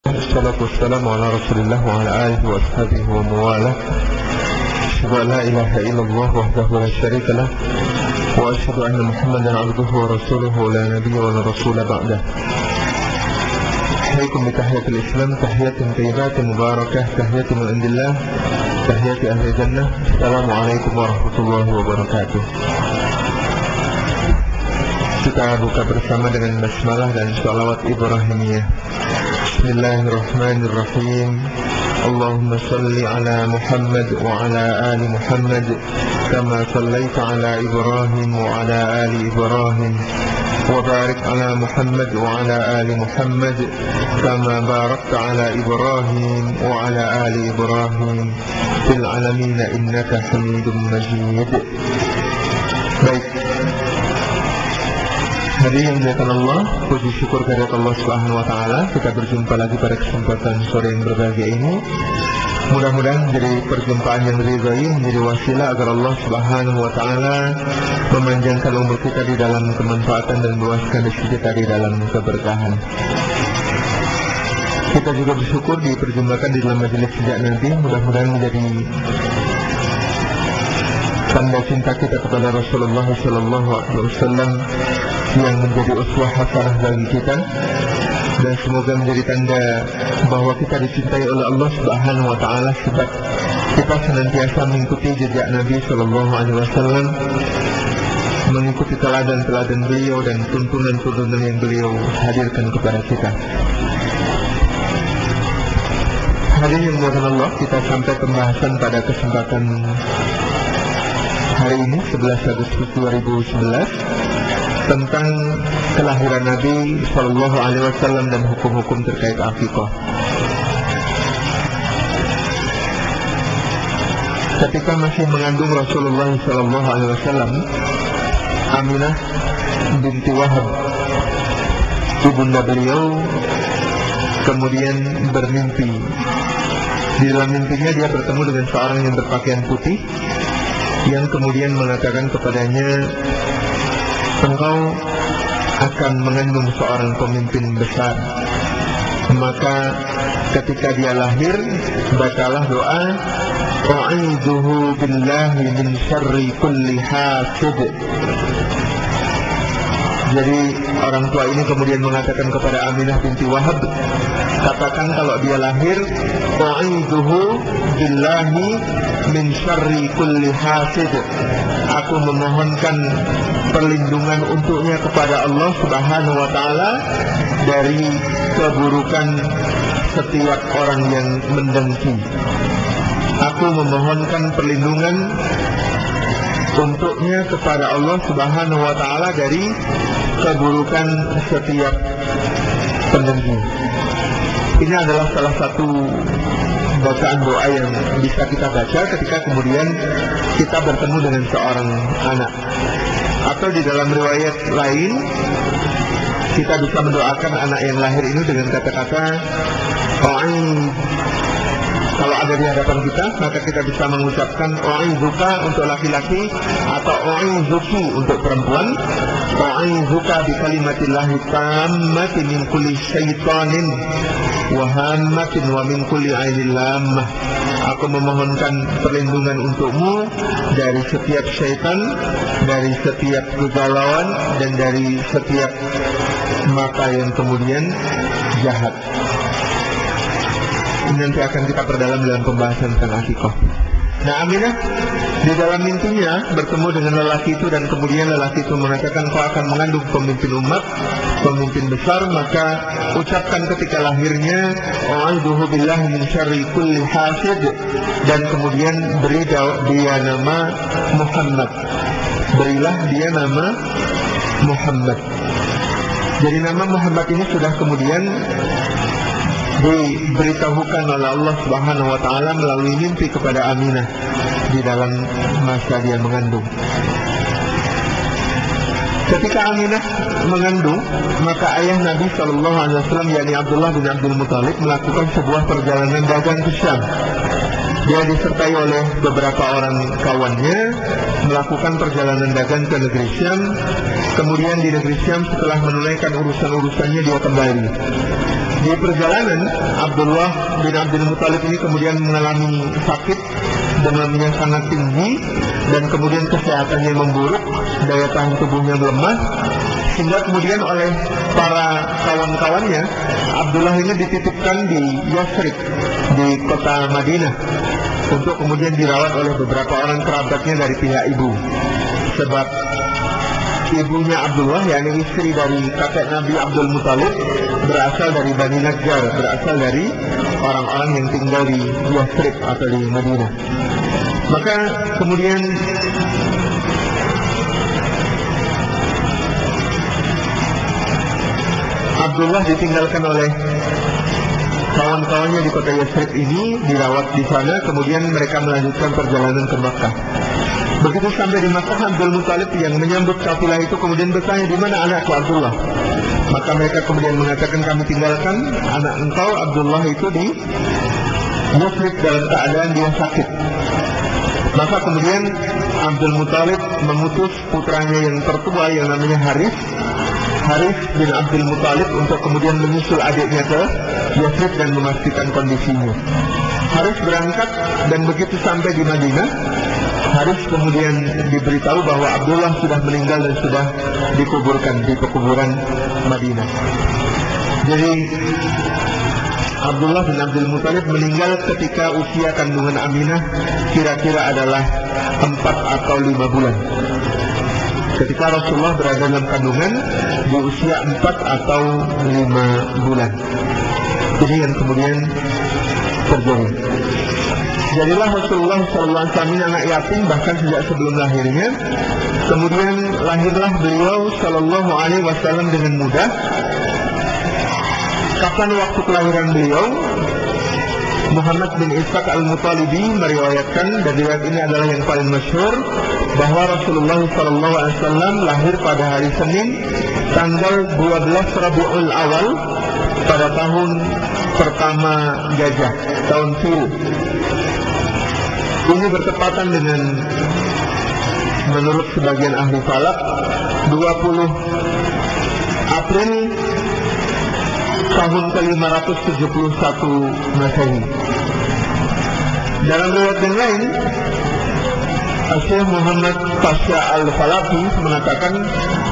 Wassalatu wassalamu ala rasulillah wa ala alihi wa ashabihi wa mawalah. Asyhadu an la ilaha illallah wahdahu la syarika lah wa asyhadu anna Muhammadan abduhu wa rasuluhu la nabiyya wa la rasula ba'dah. Assalamualaikum bitahiyatul Islam, tahiyatun thayyibatun mubarakah, tahiyatun min indillah, tahiyatu ahli jannah. Assalamualaikum warahmatullahi wabarakatuh. Kita buka bersama dengan basmalah dan shalawat Ibrahimiyah. Bismillahirrahmanirrahim. Allahumma salli ala Muhammad wa ala ali Muhammad kama sallaita ala Ibrahim wa ala ali Ibrahim wa barik ala Muhammad wa ala ali Muhammad kama barakta ala Ibrahim wa ala ali Ibrahim fil alamin innaka Hamidum Majid. Baik, hari yang dimuliakan Allah, puji syukur kehadirat Allah Subhanahu wa taala, kita berjumpa lagi pada kesempatan sore yang berbahagia ini. Mudah-mudahan menjadi perjumpaan yang diridhai, menjadi wasilah agar Allah Subhanahu wa taala memanjangkan umur kita di dalam kemanfaatan dan meluaskan rezeki kita di dalam keberkahan. Kita juga bersyukur diperjumpakan di dalam majelis sejak nanti. Mudah-mudahan menjadi tanda cinta kita kepada Rasulullah sallallahu alaihi wasallam yang menjadi uswah hasanah bagi kita, dan semoga menjadi tanda bahwa kita dicintai oleh Allah Subhanahu wa taala sebab kita senantiasa mengikuti jejak Nabi sallallahu alaihi wasallam, mengikuti teladan-teladan beliau dan tuntunan-tuntunan yang beliau hadirkan kepada kita. Hari yang dimuliakan Allah, kita sampai pembahasan pada kesempatan hari ini 11 Agustus 2011 tentang kelahiran Nabi Sallallahu Alaihi Wasallam dan hukum-hukum terkait akikah. Ketika masih mengandung Rasulullah Sallallahu Alaihi Wasallam, Aminah binti Wahab, ibunda beliau, kemudian bermimpi. Di dalam mimpinya dia bertemu dengan seorang yang berpakaian putih, yang kemudian mengatakan kepadanya, engkau akan mengandung seorang pemimpin besar. Maka ketika dia lahir, bacalah doa, A'idzuhu billahi min syarri kulli hasid. Jadi orang tua ini kemudian mengatakan kepada Aminah binti Wahab, katakan kalau dia lahir, A'idzuhu billahi min syarri kulli hasid. Aku memohonkan perlindungan untuknya kepada Allah Subhanahu wa taala dari keburukan setiap orang yang mendengki. Aku memohonkan perlindungan untuknya kepada Allah Subhanahu wa taala dari keburukan setiap pendengki. Ini adalah salah satu bacaan doa yang bisa kita baca ketika kemudian kita bertemu dengan seorang anak. Atau di dalam riwayat lain, kita bisa mendoakan anak yang lahir ini dengan kata-kata kalau ada di hadapan kita, maka kita bisa mengucapkan A'idzuka untuk laki-laki atau A'idzuki untuk perempuan. A'idzuka bi kalimatillahi tammati min kulli syaitanin wa hammatin wa min kulli ainin lammah. Aku memohonkan perlindungan untukmu dari setiap syaitan, dari setiap kegalauan, dan dari setiap mata yang kemudian jahat. Ini nanti akan kita perdalam dalam pembahasan tentang akikah. Nah, Aminah di dalam mimpinya bertemu dengan lelaki itu, dan kemudian lelaki itu mengatakan, kau akan mengandung pemimpin umat, pemimpin besar. Maka ucapkan ketika lahirnya, A'udzu billahi min syarri kulli hasid, dan kemudian beri dia nama Muhammad. Berilah dia nama Muhammad. Jadi nama Muhammad ini sudah kemudian diberitahukan oleh Allah Subhanahu wa taala melalui mimpi kepada Aminah di dalam masa dia mengandung. Ketika Aminah mengandung, maka ayah Nabi sallallahu alaihi wasallam, yakni Abdullah bin Abdul Muthalib, melakukan sebuah perjalanan dagang ke Syam. Dia disertai oleh beberapa orang kawannya melakukan perjalanan dagang ke negeri Syam. Kemudian di negeri Syam, setelah menunaikan urusan-urusannya, dia kembali. Di perjalanan, Abdullah bin Abdul Muthalib ini kemudian mengalami sakit, demamnya sangat tinggi, dan kemudian kesehatannya memburuk, daya tahan tubuhnya melemah, sehingga kemudian oleh para kawan-kawannya, Abdullah ini dititipkan di Yasrib, di kota Madinah, untuk kemudian dirawat oleh beberapa orang kerabatnya dari pihak ibu. Sebab ibunya Abdullah, yakni istri dari kakek Nabi Abdul Muthalib, berasal dari Bani Najjar, berasal dari orang-orang yang tinggal di Yasrib atau di Madinah. Maka kemudian Abdullah ditinggalkan oleh kawan-kawannya di kota Yasrib ini, dirawat di sana, kemudian mereka melanjutkan perjalanan ke Makkah. Begitu sampai di Makkah, Abdul Muthalib yang menyambut kafilah itu kemudian bertanya, di mana anakku Abdullah? Maka mereka kemudian mengatakan, kami tinggalkan anak engkau Abdullah itu di Yasrib dalam keadaan dia sakit. Maka kemudian Abdul Muthalib mengutus putranya yang tertua yang namanya Harith bin Abdul Muthalib untuk kemudian menyusul adiknya ke Yasrib dan memastikan kondisinya. Harith berangkat, dan begitu sampai di Madinah, Harith kemudian diberitahu bahwa Abdullah sudah meninggal dan sudah dikuburkan di pekuburan Madinah. Jadi Abdullah bin Abdul Muthalib meninggal ketika usia kandungan Aminah kira-kira adalah 4 atau 5 bulan. Ketika Rasulullah berada dalam kandungan di usia 4 atau 5 bulan. Ini yang kemudian terjadi. Jadilah Rasulullah SAW ini anak yatim bahkan sejak sebelum lahirnya. Kemudian lahirlah beliau Sallallahu Alaihi Wasallam dengan mudah. Kapan waktu kelahiran beliau? Muhammad bin Ishaq al-Muttalibi meriwayatkan, dan riwayat ini adalah yang paling masyhur, bahwa Rasulullah SAW lahir pada hari Senin tanggal 12 Rabiul Awal pada tahun pertama Gajah, tahun Fil. Ini bertepatan dengan, menurut sebagian ahli falak, 20 April tahun ke-571 Masehi. Dalam riwayat yang lain, Syekh Muhammad Pasha Al-Falafi mengatakan,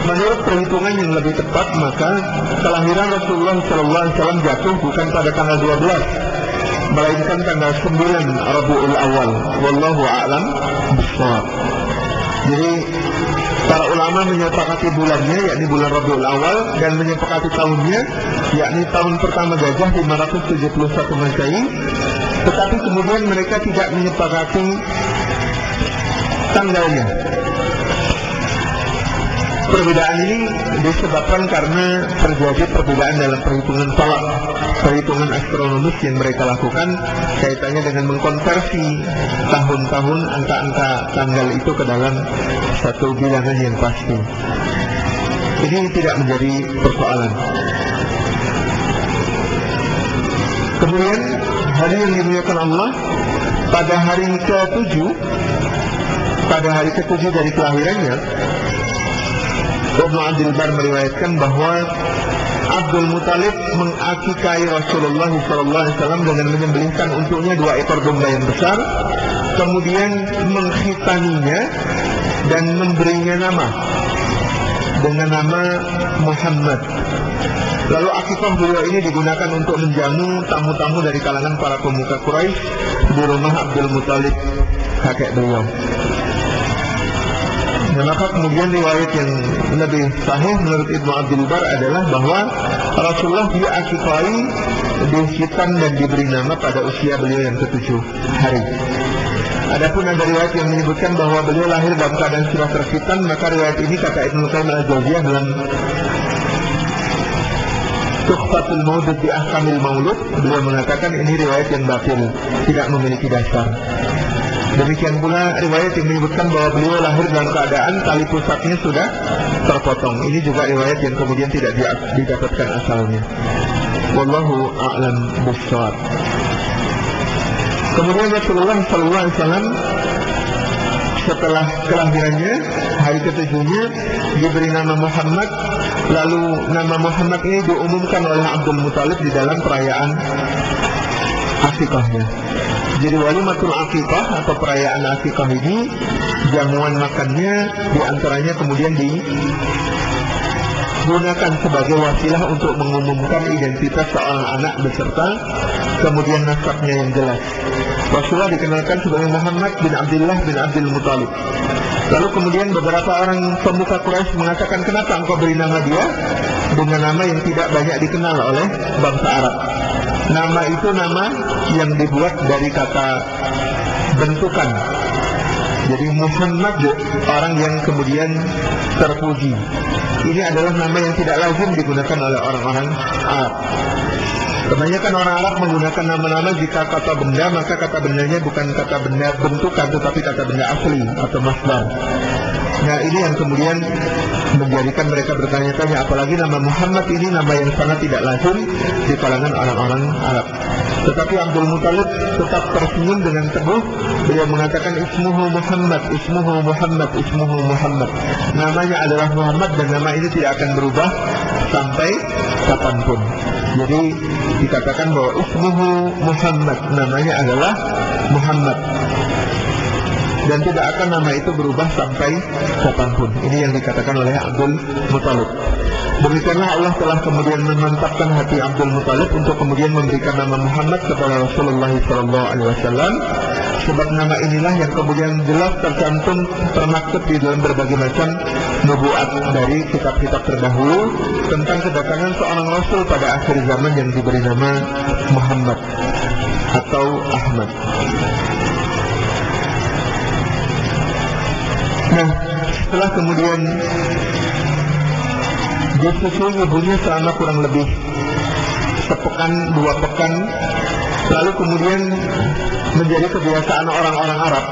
menurut perhitungan yang lebih tepat, maka kelahiran Rasulullah SAW jatuh bukan pada tanggal 12, melainkan tanggal 9 Rabiul Awal. Wallahu a'lam bishawab. Jadi para ulama menyepakati bulannya, yakni bulan Rabiul Awal, dan menyepakati tahunnya, yakni tahun pertama Gajah 571 Masehi. Tetapi kemudian mereka tidak menyepakati tanggalnya. Perbedaan ini disebabkan karena terjadi perbedaan dalam perhitungan falak, perhitungan astronomis yang mereka lakukan kaitannya dengan mengkonversi tahun-tahun, angka-angka tanggal itu ke dalam satu bilangan yang pasti. Ini tidak menjadi persoalan. Kemudian hari yang dimuliakan Allah, pada hari ke-7 dari kelahirannya, Ibnu Abdul Bar meriwayatkan bahwa Abdul Muthalib mengakikai Rasulullah SAW dengan menyembelihkan untuknya 2 ekor domba yang besar, kemudian menghitaninya dan memberinya nama dengan nama Muhammad. Lalu akikah beliau ini digunakan untuk menjamu tamu-tamu dari kalangan para pemuka Quraisy di rumah Abdul Muthalib, kakek beliau. Nah, maka kemudian riwayat yang lebih sahih menurut Ibnu Abdul Bar adalah bahwa Rasulullah diakikai, dihitan dan diberi nama pada usia beliau yang ke-7 hari. Adapun ada riwayat yang menyebutkan bahwa beliau lahir dalam keadaan sudah terhitan, maka riwayat ini kata Ibnu Qayyim al-Jauziyah dalam Tuhfatul Maulud di Ahkamil Maulud, beliau mengatakan ini riwayat yang batil, tidak memiliki dasar. Demikian pula riwayat yang menyebutkan bahwa beliau lahir dalam keadaan tali pusatnya sudah terpotong. Ini juga riwayat yang kemudian tidak didapatkan asalnya. Wallahu a'lam bishawab. Kemudian Rasulullah SAW setelah kelahirannya, hari ke-7-nya, diberi nama Muhammad, lalu nama Muhammad ini diumumkan oleh Abdul Muthalib di dalam perayaan akikahnya. Jadi walimatul akikah atau perayaan akikah ini, jamuan makannya diantaranya kemudian digunakan sebagai wasilah untuk mengumumkan identitas seorang anak beserta kemudian nasabnya yang jelas. Rasulullah dikenalkan sebagai Muhammad bin Abdullah bin Abdul Muthalib. Lalu kemudian beberapa orang pemuka Quraisy mengatakan, kenapa engkau beri nama dia dengan nama yang tidak banyak dikenal oleh bangsa Arab? Nama itu nama yang dibuat dari kata bentukan. Jadi Muhammad, orang yang kemudian terpuji. Ini adalah nama yang tidak lazim digunakan oleh orang-orang Arab. Kebanyakan orang Arab menggunakan nama-nama jika kata benda, maka kata bendanya bukan kata benda bentukan, tetapi kata benda asli atau masdar. Nah, ini yang kemudian menjadikan mereka bertanya-tanya, apalagi nama Muhammad ini nama yang sangat tidak lazim di kalangan orang-orang Arab. Tetapi Abdul Muthalib tetap tersenyum dengan teguh. Beliau mengatakan, ismuhu Muhammad, ismuhu Muhammad, ismuhu Muhammad. Namanya adalah Muhammad dan nama ini tidak akan berubah sampai kapanpun. Jadi dikatakan bahwa ismuhu Muhammad, namanya adalah Muhammad, dan tidak akan nama itu berubah sampai kapanpun. Ini yang dikatakan oleh Abdul Muthalib. Demikianlah Allah telah kemudian memantapkan hati Abdul Muthalib untuk kemudian memberikan nama Muhammad kepada Rasulullah SAW. Sebab nama inilah yang kemudian jelas tercantum termaktub di dalam berbagai macam nubuat dari kitab-kitab terdahulu tentang kedatangan seorang Rasul pada akhir zaman yang diberi nama Muhammad atau Ahmad. Nah, setelah kemudian disusui ibunya selama kurang lebih sepekan, 2 pekan, lalu kemudian menjadi kebiasaan orang-orang Arab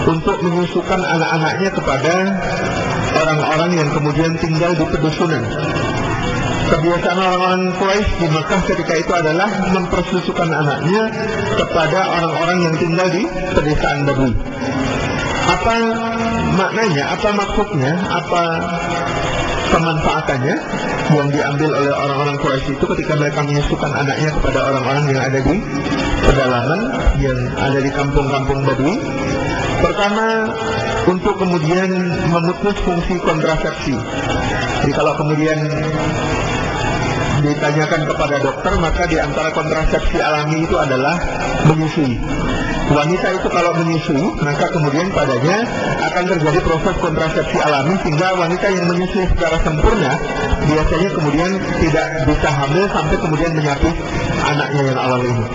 untuk menyusukan anak-anaknya kepada orang-orang yang kemudian tinggal di pedusunan. Kebiasaan orang-orang Quraisy di Makkah ketika itu adalah mempersusukan anaknya kepada orang-orang yang tinggal di pedesaan Badui. Apa maknanya, apa maksudnya, apa kemanfaatannya yang diambil oleh orang-orang Quraisy itu ketika mereka menyusukan anaknya kepada orang-orang yang ada di pedalaman, yang ada di kampung-kampung Badui? Pertama, untuk kemudian memutus fungsi kontrasepsi. Jadi kalau kemudian ditanyakan kepada dokter, maka di antara kontrasepsi alami itu adalah menyusui. Wanita itu kalau menyusui, maka kemudian padanya akan terjadi proses kontrasepsi alami, sehingga wanita yang menyusui secara sempurna biasanya kemudian tidak bisa hamil sampai kemudian menyapih anaknya yang awal ini.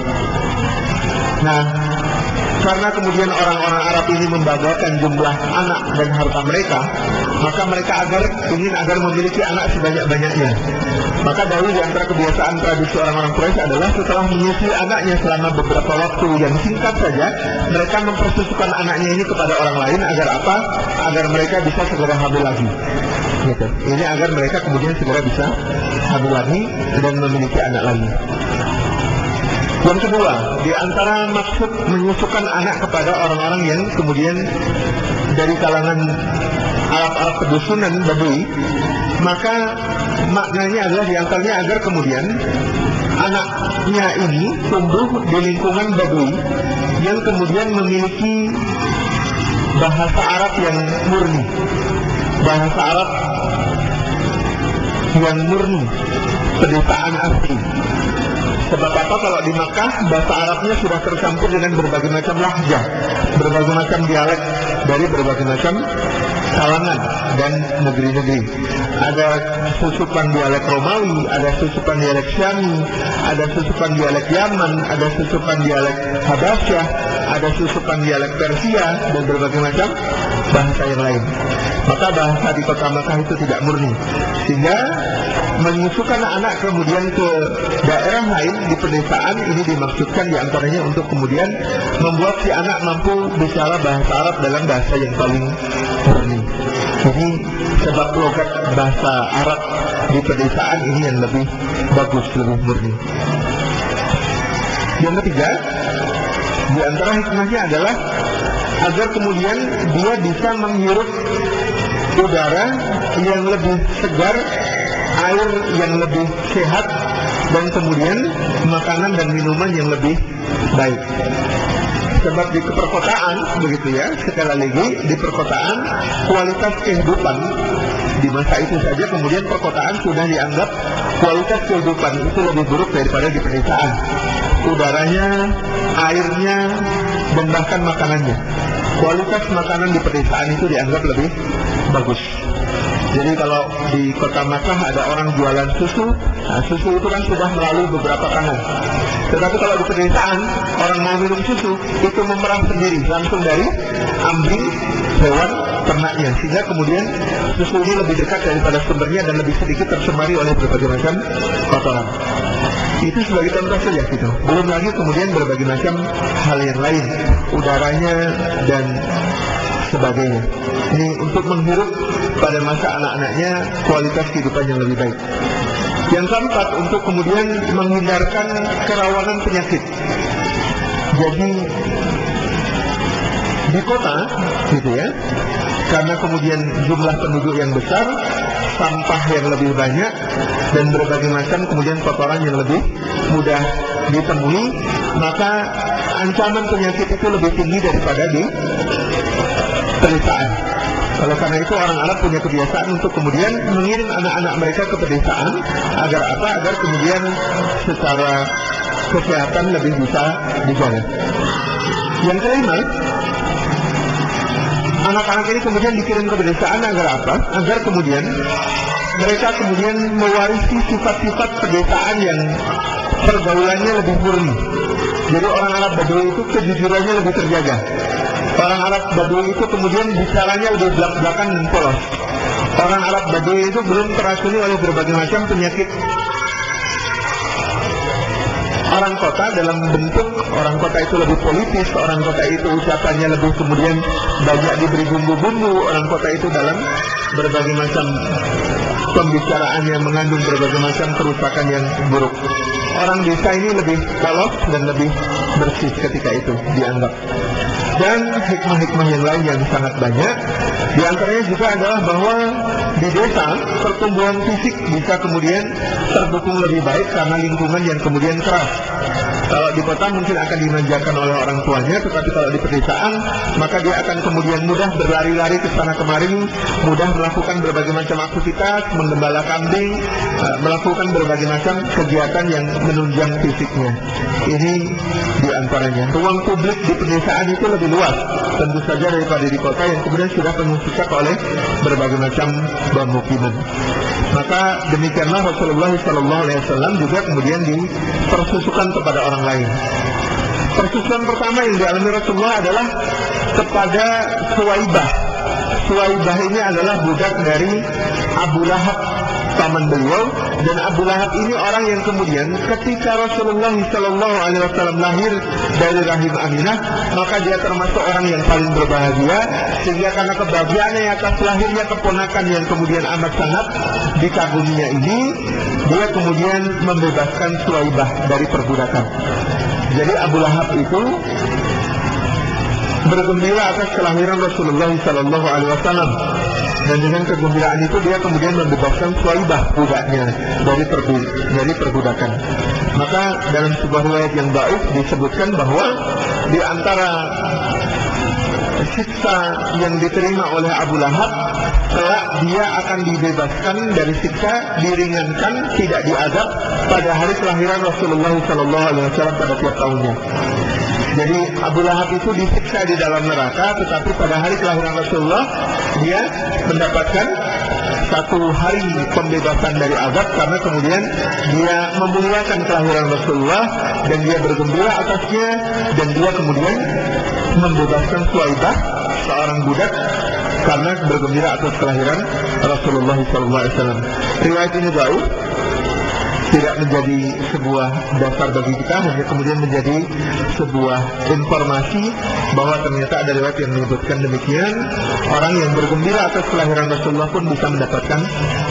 Nah, karena kemudian orang-orang Arab ini membanggakan jumlah anak dan harta mereka, maka mereka ingin agar memiliki anak sebanyak-banyaknya. Maka dahulu di antara kebiasaan tradisi orang-orang Quraisy adalah setelah menyusui anaknya selama beberapa waktu yang singkat saja, mereka mempersusukan anaknya ini kepada orang lain agar apa? Agar mereka bisa segera hamil lagi. Gitu. Ini agar mereka kemudian segera bisa hamil lagi dan memiliki anak lagi. Yang kedua, di antara maksud menyusukan anak kepada orang-orang yang kemudian dari kalangan Arab-Arab pedusunan Badui, maka maknanya adalah diantaranya agar kemudian anaknya ini tumbuh di lingkungan Badui yang kemudian memiliki bahasa Arab yang murni, bahasa Arab yang murni, pedesaan asli. Sebab apa? Kalau di Makkah bahasa Arabnya sudah tercampur dengan berbagai macam lahjah, berbagai macam dialek dari berbagai macam kalangan dan negeri-negeri. Ada susupan dialek Romawi, ada susupan dialek Syami, ada susupan dialek Yaman, ada susupan dialek Habasyah, ada susupan dialek Persia dan berbagai macam bahasa yang lain. Maka bahasa di kota Makkah itu tidak murni, sehingga menyusukan anak kemudian ke daerah lain di pedesaan ini dimaksudkan diantaranya untuk kemudian membuat si anak mampu bicara bahasa Arab dalam bahasa yang paling murni. Jadi sebab logat bahasa Arab di pedesaan ini yang lebih bagus, lebih murni. Yang ketiga, di antara hikmahnya adalah agar kemudian dia bisa menghirup udara yang lebih segar, air yang lebih sehat, dan kemudian makanan dan minuman yang lebih baik. Sebab di perkotaan, begitu ya, sekali lagi di perkotaan kualitas kehidupan di masa itu saja, kemudian perkotaan sudah dianggap kualitas kehidupan itu lebih buruk daripada di pedesaan. Udaranya, airnya, dan bahkan makanannya. Kualitas makanan di pedesaan itu dianggap lebih bagus. Jadi kalau di kota Makkah ada orang jualan susu, nah susu itu kan sudah melalui beberapa tangan. Tetapi kalau di pedesaan, orang mau minum susu, itu memerah sendiri, langsung dari ambing hewan ternaknya. Sehingga kemudian susu ini lebih dekat daripada sumbernya dan lebih sedikit tercemari oleh berbagai macam kotoran. Itu sebagai contoh saja gitu. Belum lagi kemudian berbagai macam hal yang lain, udaranya dan sebagainya. Ini untuk menghirup pada masa anak-anaknya kualitas kehidupan yang lebih baik. Yang keempat, untuk kemudian menghindarkan kerawanan penyakit. Jadi di kota gitu ya, karena kemudian jumlah penduduk yang besar, sampah yang lebih banyak, dan berbagai macam kemudian kotoran yang lebih mudah ditemui, maka ancaman penyakit itu lebih tinggi daripada di pedesaan. Oleh karena itu orang Arab punya kebiasaan untuk kemudian mengirim anak-anak mereka ke pedesaan. Agar apa? Agar kemudian secara kesehatan lebih bisa dijaga. Yang kelima, anak-anak ini kemudian dikirim ke pedesaan agar apa? Agar kemudian mereka kemudian mewarisi sifat-sifat pedesaan yang pergaulannya lebih murni. Jadi orang Arab Badui itu kejujurannya lebih terjaga. Orang Arab Badui itu kemudian bicaranya lebih belak-belakan dan polos. Orang Arab Badui itu belum teracuni oleh berbagai macam penyakit. Orang kota dalam bentuk, orang kota itu lebih politis, orang kota itu ucapannya lebih kemudian banyak diberi bumbu-bumbu, orang kota itu dalam berbagai macam pembicaraan yang mengandung berbagai macam kerusakan yang buruk. Orang desa ini lebih polos dan lebih bersih ketika itu dianggap. Dan hikmah-hikmah yang lain yang sangat banyak. Di antaranya juga adalah bahwa di desa pertumbuhan fisik bisa kemudian terdukung lebih baik karena lingkungan yang kemudian keras. Kalau di kota mungkin akan dimanjakan oleh orang tuanya, tetapi kalau di pedesaan maka dia akan kemudian mudah berlari-lari ke sana kemari, mudah melakukan berbagai macam aktivitas, menggembala kambing, melakukan berbagai macam kegiatan yang menunjang fisiknya. Ini di antaranya. Ruang publik di pedesaan itu lebih luas tentu saja daripada di kota yang kemudian sudah penuh sesak oleh berbagai macam pemukiman. Maka demikianlah Rasulullah SAW juga kemudian dipersusukan kepada orang lain. Persusukan pertama yang dialami Rasulullah adalah kepada Suwaibah. Suwaibah ini adalah budak dari Abu Lahab, paman beliau. Dan Abu Lahab ini orang yang kemudian ketika Rasulullah SAW lahir dari rahim Aminah, maka dia termasuk orang yang paling berbahagia, sehingga karena kebahagiaannya atas lahirnya keponakan yang kemudian amat sangat dikaguminya ini, dia kemudian membebaskan Suwaibah dari perbudakan. Jadi Abu Lahab itu bergembira atas kelahiran Rasulullah SAW. Dan dengan kegembiraan itu dia kemudian membebaskan Suwaibah budaknya dari perbudakan. Maka dalam sebuah riwayat yang dhaif disebutkan bahwa di antara siksa yang diterima oleh Abu Lahab, kelak dia akan dibebaskan dari siksa, diringankan, tidak diazab pada hari kelahiran Rasulullah SAW pada tiap tahunnya. Jadi Abu Lahab itu disiksa di dalam neraka, tetapi pada hari kelahiran Rasulullah dia mendapatkan satu hari pembebasan dari azab karena kemudian dia memuliakan kelahiran Rasulullah dan dia bergembira atasnya, dan dia kemudian membebaskan Suwaibah, seorang budak, karena bergembira atas kelahiran Rasulullah SAW. Riwayat ini dhaif, tidak menjadi sebuah dasar bagi kita, hanya kemudian menjadi sebuah informasi bahwa ternyata ada riwayat yang menyebutkan demikian. Orang yang bergembira atas kelahiran Rasulullah pun bisa mendapatkan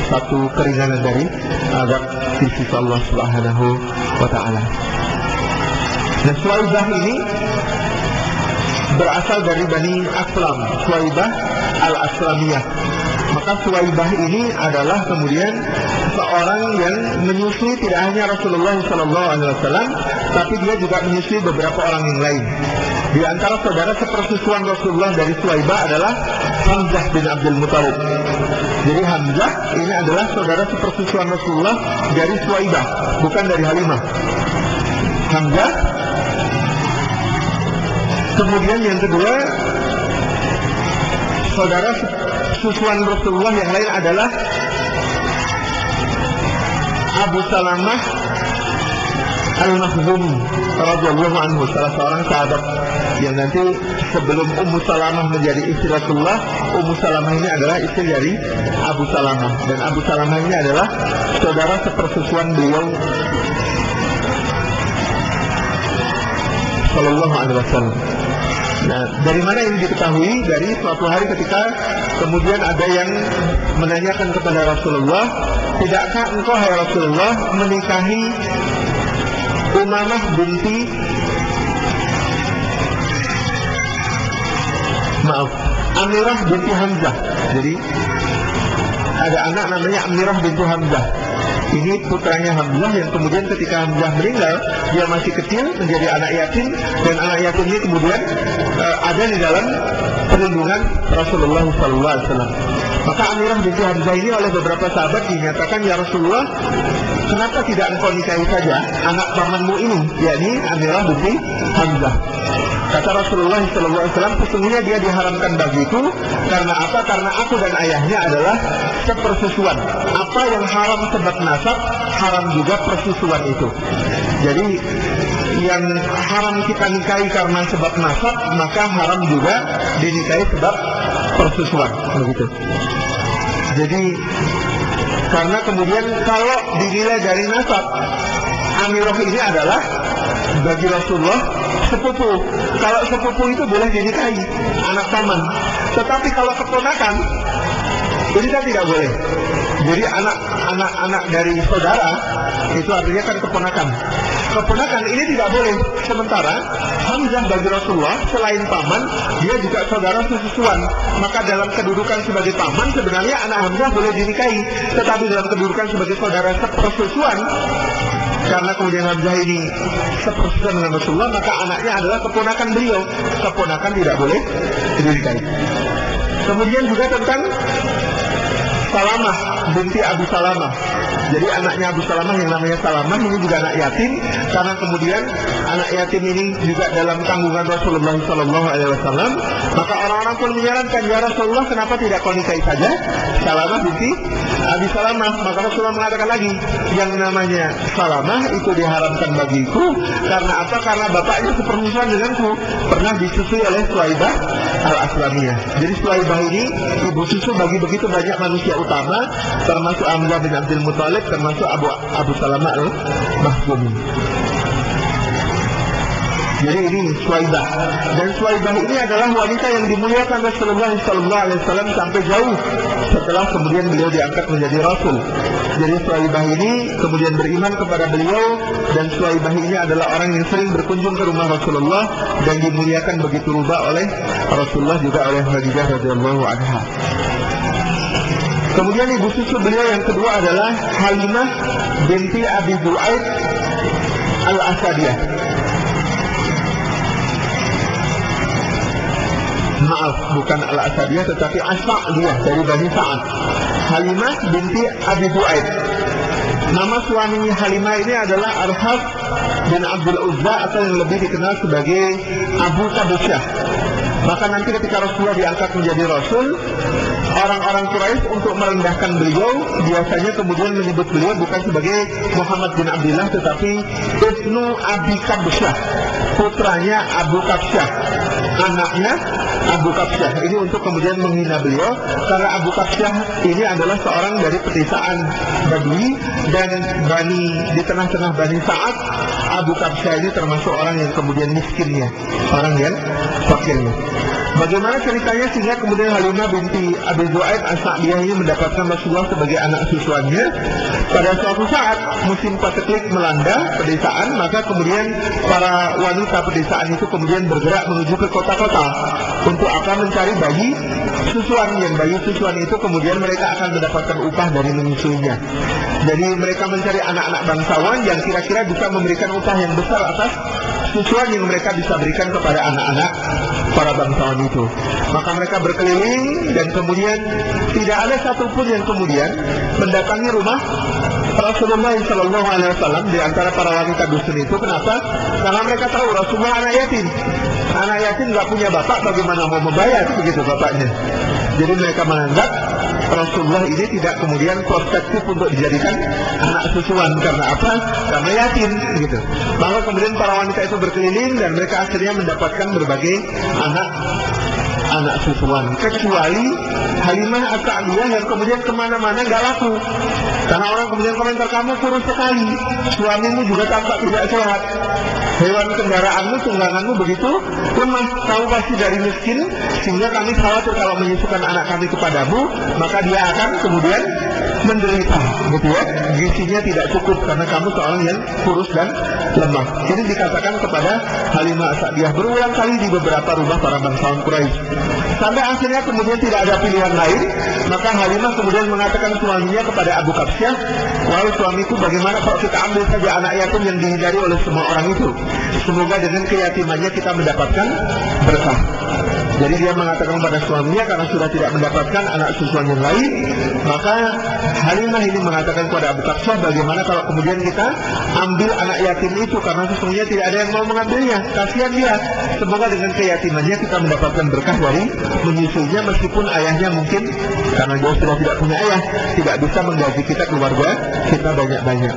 satu keringanan dari azab di sisi Allah Subhanahu wa Ta'ala. Nah, Suwaibah ini berasal dari Bani Aslam, Suwaibah al-Aslamiyah. Maka Suwaibah ini adalah kemudian seorang yang menyusui tidak hanya Rasulullah SAW, tapi dia juga menyusui beberapa orang yang lain. Di antara saudara sepersusuan Rasulullah dari Suwaibah adalah Hamzah bin Abdul Muttalib. Jadi Hamzah ini adalah saudara sepersusuan Rasulullah dari Suwaibah, bukan dari Halimah. Hamzah. Kemudian yang kedua, saudara susuan Rasulullah yang lain adalah Abu Salamah Al-Makhzumi radhiyallahu anhu, salah seorang sahabat yang nanti sebelum Ummu Salamah menjadi istri Rasulullah, Ummu Salamah ini adalah istri dari Abu Salamah, dan Abu Salamah ini adalah saudara sepersusuan beliau sallallahu alaihi wasallam. Nah, dari mana ini diketahui? Dari suatu hari ketika kemudian ada yang menanyakan kepada Rasulullah, tidakkah engkau hai Rasulullah menikahi Umamah binti Amirah binti Hamzah. Jadi ada anak namanya Amirah binti Hamzah. Ini putranya Hamzah yang kemudian ketika Hamzah meninggal, dia masih kecil menjadi anak yatim, dan anak yatim ini kemudian ada di dalam perlindungan Rasulullah SAW. Maka Amirah binti Hamzah ini oleh beberapa sahabat dinyatakan, ya Rasulullah, kenapa tidak engkau nikahi saja anak pamanmu ini, yakni Amirah binti Hamzah? Kata Rasulullah SAW, sesungguhnya dia diharamkan bagiku. Karena apa? Karena aku dan ayahnya adalah sepersusuan. Apa yang haram sebab nasab, haram juga persusuan itu. Jadi yang haram kita nikahi karena sebab nasab, maka haram juga dinikahi sebab persusuan. Begitu. Jadi karena kemudian kalau dinilai dari nasab, Amirah ini adalah bagi Rasulullah sepupu. Kalau sepupu itu boleh dinikahi, anak paman. Tetapi kalau keponakan, ini kan tidak boleh. Jadi anak dari saudara itu artinya kan keponakan. Keponakan ini tidak boleh. Sementara Hamzah bagi Rasulullah selain paman, dia juga saudara sesusuan. Maka dalam kedudukan sebagai paman sebenarnya anak Hamzah boleh dinikahi. Tetapi dalam kedudukan sebagai saudara sepersusuan, karena kemudian Hamzah ini sepersusuan dengan Rasulullah, maka anaknya adalah keponakan beliau. Keponakan tidak boleh dinikahi. Kemudian juga tentang Salamah binti Abu Salamah. Jadi anaknya Abu Salamah yang namanya Salamah ini juga anak yatim, karena kemudian anak yatim ini juga dalam tanggungan Rasulullah SAW. Maka orang-orang pun menyarankan, ya Rasulullah, kenapa tidak kau nikahi saja Salamah binti Abu Salamah? Maka Rasulullah mengatakan lagi, yang namanya Salamah itu diharamkan bagiku. Karena apa? Karena bapaknya sepersusuan denganku, pernah disusui oleh Suwaibah Al-Aslamiyah. Jadi Suwaibah ini ibu susu bagi begitu banyak manusia utama, termasuk Hamzah bin Abdul Muttalib, termasuk Abu Salamah Al-Makhzumi. Jadi ini Suwaibah, dan Suwaibah ini adalah wanita yang dimuliakan Rasulullah SAW sampai jauh setelah kemudian beliau diangkat menjadi Rasul. Jadi Suwaibah ini kemudian beriman kepada beliau, dan Suwaibah ini adalah orang yang sering berkunjung ke rumah Rasulullah dan dimuliakan begitu rupa oleh Rasulullah, juga oleh Khadijah radhiyallahu anha. Kemudian ibu susu beliau yang kedua adalah Halimah binti Abi Du'aid Al-Asadiyah. Maaf, bukan Al-Asadiyah tetapi As-Sa'diyah, dari Bani Sa'ad. Halimah binti Abi Du'aid. Nama suami Halimah ini adalah Al-Has bin Abdul Uzza, atau yang lebih dikenal sebagai Abu Qabusyah. Maka nanti ketika Rasulullah diangkat menjadi Rasul, orang-orang Quraisy untuk merendahkan beliau biasanya kemudian menyebut beliau bukan sebagai Muhammad bin Abdullah, tetapi Ibnu Abi Qabsyah, putranya Abu Qabsyah, anaknya Abu Qabsyah. Ini untuk kemudian menghina beliau, karena Abu Qabsyah ini adalah seorang dari pedesaan Badui dan di tengah-tengah Bani Sa'ad Abu Kabsyah ini termasuk orang yang kemudian miskinnya, orang yang fakirnya. Bagaimana ceritanya sehingga kemudian Halimah binti Abi Zu'aib As-Sa'diyah ini mendapatkan Rasulullah sebagai anak susuannya? Pada suatu saat musim paceklik melanda pedesaan, maka kemudian para wanita pedesaan itu kemudian bergerak menuju ke kota-kota untuk akan mencari bayi susuan. Yang bayi susuan itu kemudian mereka akan mendapatkan upah dari menyusuinya. Jadi mereka mencari anak-anak bangsawan yang kira-kira bisa memberikan upah yang besar atas susuan yang mereka bisa berikan kepada anak-anak para bangsawan itu. Maka mereka berkeliling dan kemudian tidak ada satupun yang kemudian mendatangi rumah Rasulullah SAW di antara para wanita dusun itu. Kenapa? Karena mereka tahu Rasulullah anak yatim. Anak yatim nggak punya bapak, bagaimana mau membayar begitu bapaknya. Jadi mereka menganggap Rasulullah ini tidak kemudian prospektif untuk dijadikan anak susuan. Karena apa? Karena yatim gitu. Maka kemudian para wanita itu berkeliling dan mereka akhirnya mendapatkan berbagai anak susuan, kecuali Halimah As-Sa'diyah yang kemudian kemana-mana nggak laku. Karena orang kemudian komentar, kamu kurus sekali, suamimu juga tampak tidak sehat, hewan kendaraanmu, tungganganmu begitu lemah, kamu pasti dari miskin, sehingga kami khawatir kalau menyusukan anak kami kepadamu, maka dia akan kemudian menderita, gitu ya, gizinya tidak cukup karena kamu seorang yang kurus dan lemah. Ini dikatakan kepada Halimah As-Sa'diyah berulang kali di beberapa rumah para bangsawan Quraisy. Sampai akhirnya kemudian tidak ada pilihan lain, maka Halimah kemudian mengatakan suaminya kepada Abu Kabsyah, wahai suamiku, bagaimana kalau kita ambil saja anak yatim yang dihindari oleh semua orang itu, semoga dengan keyatimannya kita mendapatkan berkah. Jadi dia mengatakan pada suaminya, karena sudah tidak mendapatkan anak susuan yang lain, maka Halimah ini mengatakan kepada Abu Kabsyah, bagaimana kalau kemudian kita ambil anak yatim itu, karena sesungguhnya tidak ada yang mau mengambilnya, kasihan dia, semoga dengan keyatimannya kita mendapatkan berkah dari menyusuinya, meskipun ayahnya mungkin karena dia sudah tidak punya ayah, tidak bisa menggaji kita, keluarga kita banyak-banyak.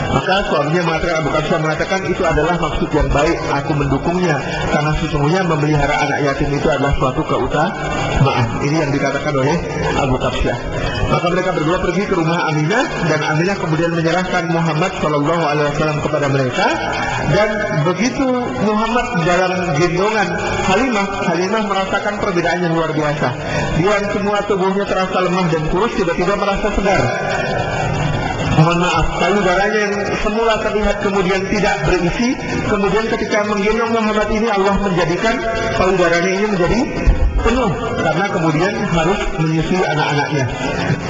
Maka suaminya mengatakan, Abu Kabsyah mengatakan, itu adalah maksud yang baik, aku mendukungnya, karena sesungguhnya memelihara anak yatim itu adalah suatu keutamaan. Ini yang dikatakan oleh Abu Kabsyah. Maka mereka berdua pergi ke rumah Aminah, dan Aminah kemudian menyerahkan Muhammad SAW kepada mereka. Dan begitu Muhammad dalam gendongan Halimah merasakan perbedaan yang luar biasa. Dia yang semua tubuhnya terasa lemah dan kurus, tiba-tiba merasa segar. Mohon maaf, payudaranya yang semula terlihat kemudian tidak berisi, kemudian ketika menggendong Muhammad ini, Allah menjadikan payudaranya ini menjadi penuh, karena kemudian harus menyusui anak-anaknya.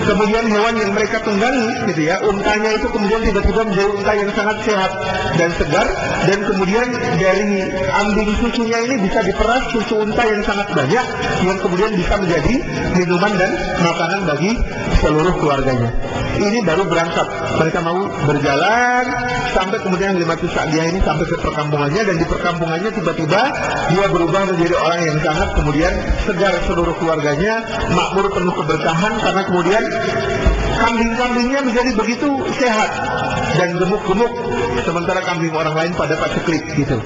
Kemudian hewan yang mereka tunggangi, gitu ya, untanya itu kemudian tiba-tiba menjadi unta yang sangat sehat dan segar, dan kemudian dari ambing susunya ini bisa diperas susu unta yang sangat banyak, yang kemudian bisa menjadi minuman dan makanan bagi seluruh keluarganya. Ini baru berangkat, mereka mau berjalan sampai kemudian Halimah As-Sa'diyah ini sampai ke perkampungannya, dan di perkampungannya tiba-tiba dia berubah menjadi orang yang sangat kemudian segar, seluruh keluarganya makmur, penuh keberkahan, karena kemudian kambing-kambingnya menjadi begitu sehat dan gemuk-gemuk, sementara kambing orang lain pada paceklik gitu.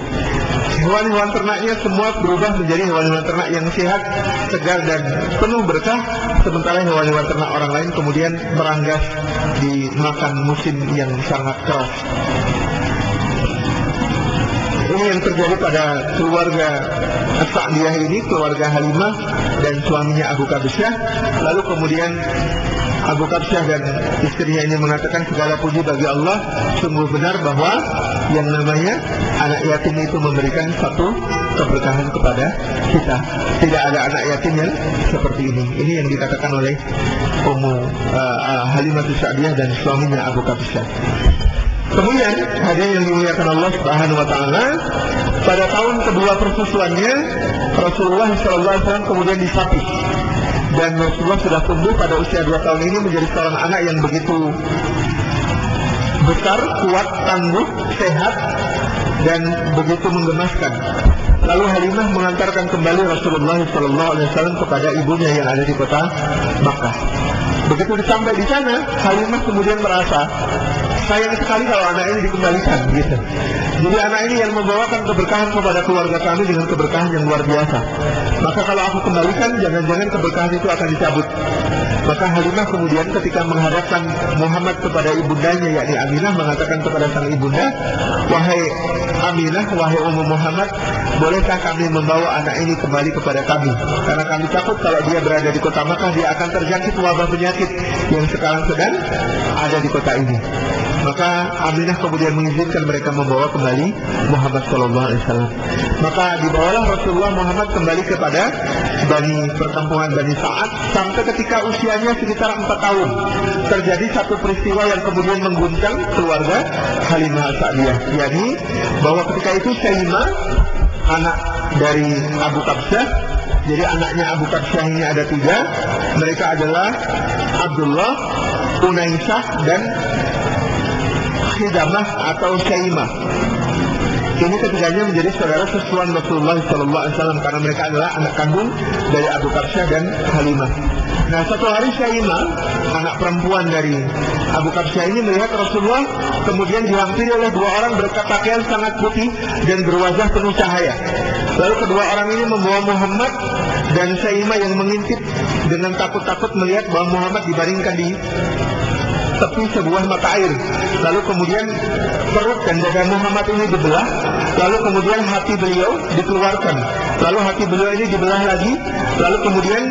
Hewan-hewan ternaknya semua berubah menjadi hewan-hewan ternak yang sehat, segar dan penuh berkah, sementara hewan-hewan ternak orang lain kemudian meranggas dimakan musim yang sangat keras. Ini yang terjadi pada keluarga As-Sa'diyah ini, keluarga Halimah dan suaminya Abu Kabsyah. Lalu kemudian Abu Kabsyah dan istrinya ini mengatakan, segala puji bagi Allah, sungguh benar bahwa yang namanya anak yatim itu memberikan satu keberkahan kepada kita. Tidak ada anak yatim yang seperti ini. Ini yang dikatakan oleh Halimah As-Sa'diyah dan suaminya Abu Kabsyah. Kemudian hadirin yang dimuliakan Allah Subhanahu wa taala, pada tahun kedua persusuannya Rasulullah SAW kemudian disapih, dan Rasulullah sudah tumbuh pada usia 2 tahun ini menjadi seorang anak yang begitu besar, kuat, tangguh, sehat, dan begitu menggemaskan. Lalu Halimah mengantarkan kembali Rasulullah SAW kepada ibunya yang ada di kota Makkah. Begitu sampai di sana, Halimah kemudian merasa sayang sekali kalau anak ini dikembalikan, gitu. Jadi anak ini yang membawakan keberkahan kepada keluarga kami dengan keberkahan yang luar biasa. Maka kalau aku kembalikan, jangan-jangan keberkahan itu akan dicabut. Maka Halimah kemudian ketika menghadapkan Muhammad kepada ibundanya, yakni Aminah, mengatakan kepada sang ibunda, wahai Aminah, wahai Ummu Muhammad, bolehkah kami membawa anak ini kembali kepada kami? Karena kami takut kalau dia berada di kota Makkah, dia akan terjangkit wabah penyakit yang sekarang sedang ada di kota ini. Maka Aminah kemudian mengizinkan mereka membawa kembali Muhammad SAW. Maka dibawalah Rasulullah Muhammad kembali kepada perkampungan Bani Sa'ad sampai ketika usianya sekitar 4 tahun. Terjadi satu peristiwa yang kemudian mengguncang keluarga Halimah As-Sa'diyah, yakni bahwa ketika itu Syaimah, anak dari Abu Kabsyah. Jadi anaknya Abu Kabsyah ini ada 3. Mereka adalah Abdullah, Unaisah, dan Khidamah atau Syaimah. Ini ketiganya menjadi saudara sesuan Rasulullah SAW karena mereka adalah anak kandung dari Abu Kabsyah dan Halimah. Nah, satu hari Syaimah, anak perempuan dari Abu Kabsyah ini, melihat Rasulullah kemudian dihampiri oleh 2 orang berpakaian sangat putih dan berwajah penuh cahaya. Lalu kedua orang ini membawa Muhammad, dan Syaimah yang mengintip dengan takut-takut melihat bahwa Muhammad dibaringkan di tepi sebuah mata air. Lalu kemudian perut dan dada Muhammad ini dibelah. Lalu kemudian hati beliau dikeluarkan. Lalu hati beliau ini dibelah lagi. Lalu kemudian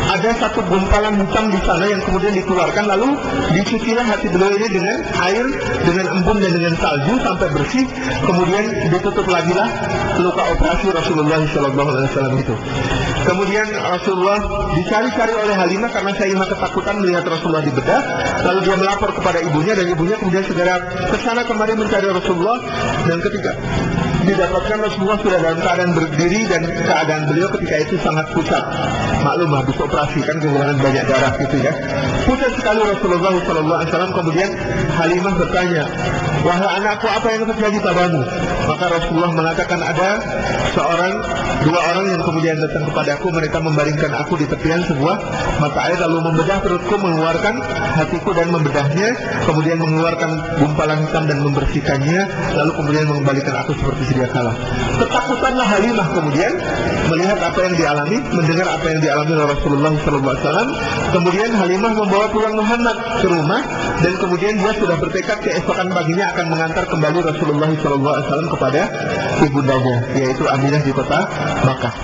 ada satu gumpalan hitam di sana yang kemudian dikeluarkan. Lalu dicucilah hati beliau ini dengan air, dengan embun dan dengan salju sampai bersih. Kemudian ditutup lagi lah luka operasi Rasulullah SAW itu. Kemudian Rasulullah dicari-cari oleh Halimah karena Syaimah ketakutan melihat Rasulullah dibedah. Lalu dia melapor kepada ibunya, dan ibunya kemudian segera ke sana kemari mencari Rasulullah. Dan ketika didapatkan Rasulullah sudah dalam keadaan berdiri, dan keadaan beliau ketika itu sangat pucat. Maklum habis operasi kan kehilangan banyak darah gitu ya. Pucat sekali Rasulullah SAW. Kemudian Halimah bertanya, wahai anakku, apa yang terjadi padamu? Maka Rasulullah mengatakan ada 2 orang yang kemudian datang kepadaku. Mereka membaringkan aku di tepian sebuah mata air, lalu membedah perutku, mengeluarkan hatiku dan membedahnya, kemudian mengeluarkan gumpalan hitam dan membersihkannya, lalu kemudian mengembalikan aku seperti sedia kala. Ketakutanlah Halimah kemudian melihat apa yang dialami, mendengar apa yang dialami oleh Rasulullah SAW. Kemudian Halimah membawa pulang Muhammad ke rumah, dan kemudian dia sudah bertekad keesokan paginya akan mengantar kembali Rasulullah SAW kepada ibundanya, yaitu Aminah di kota Makkah.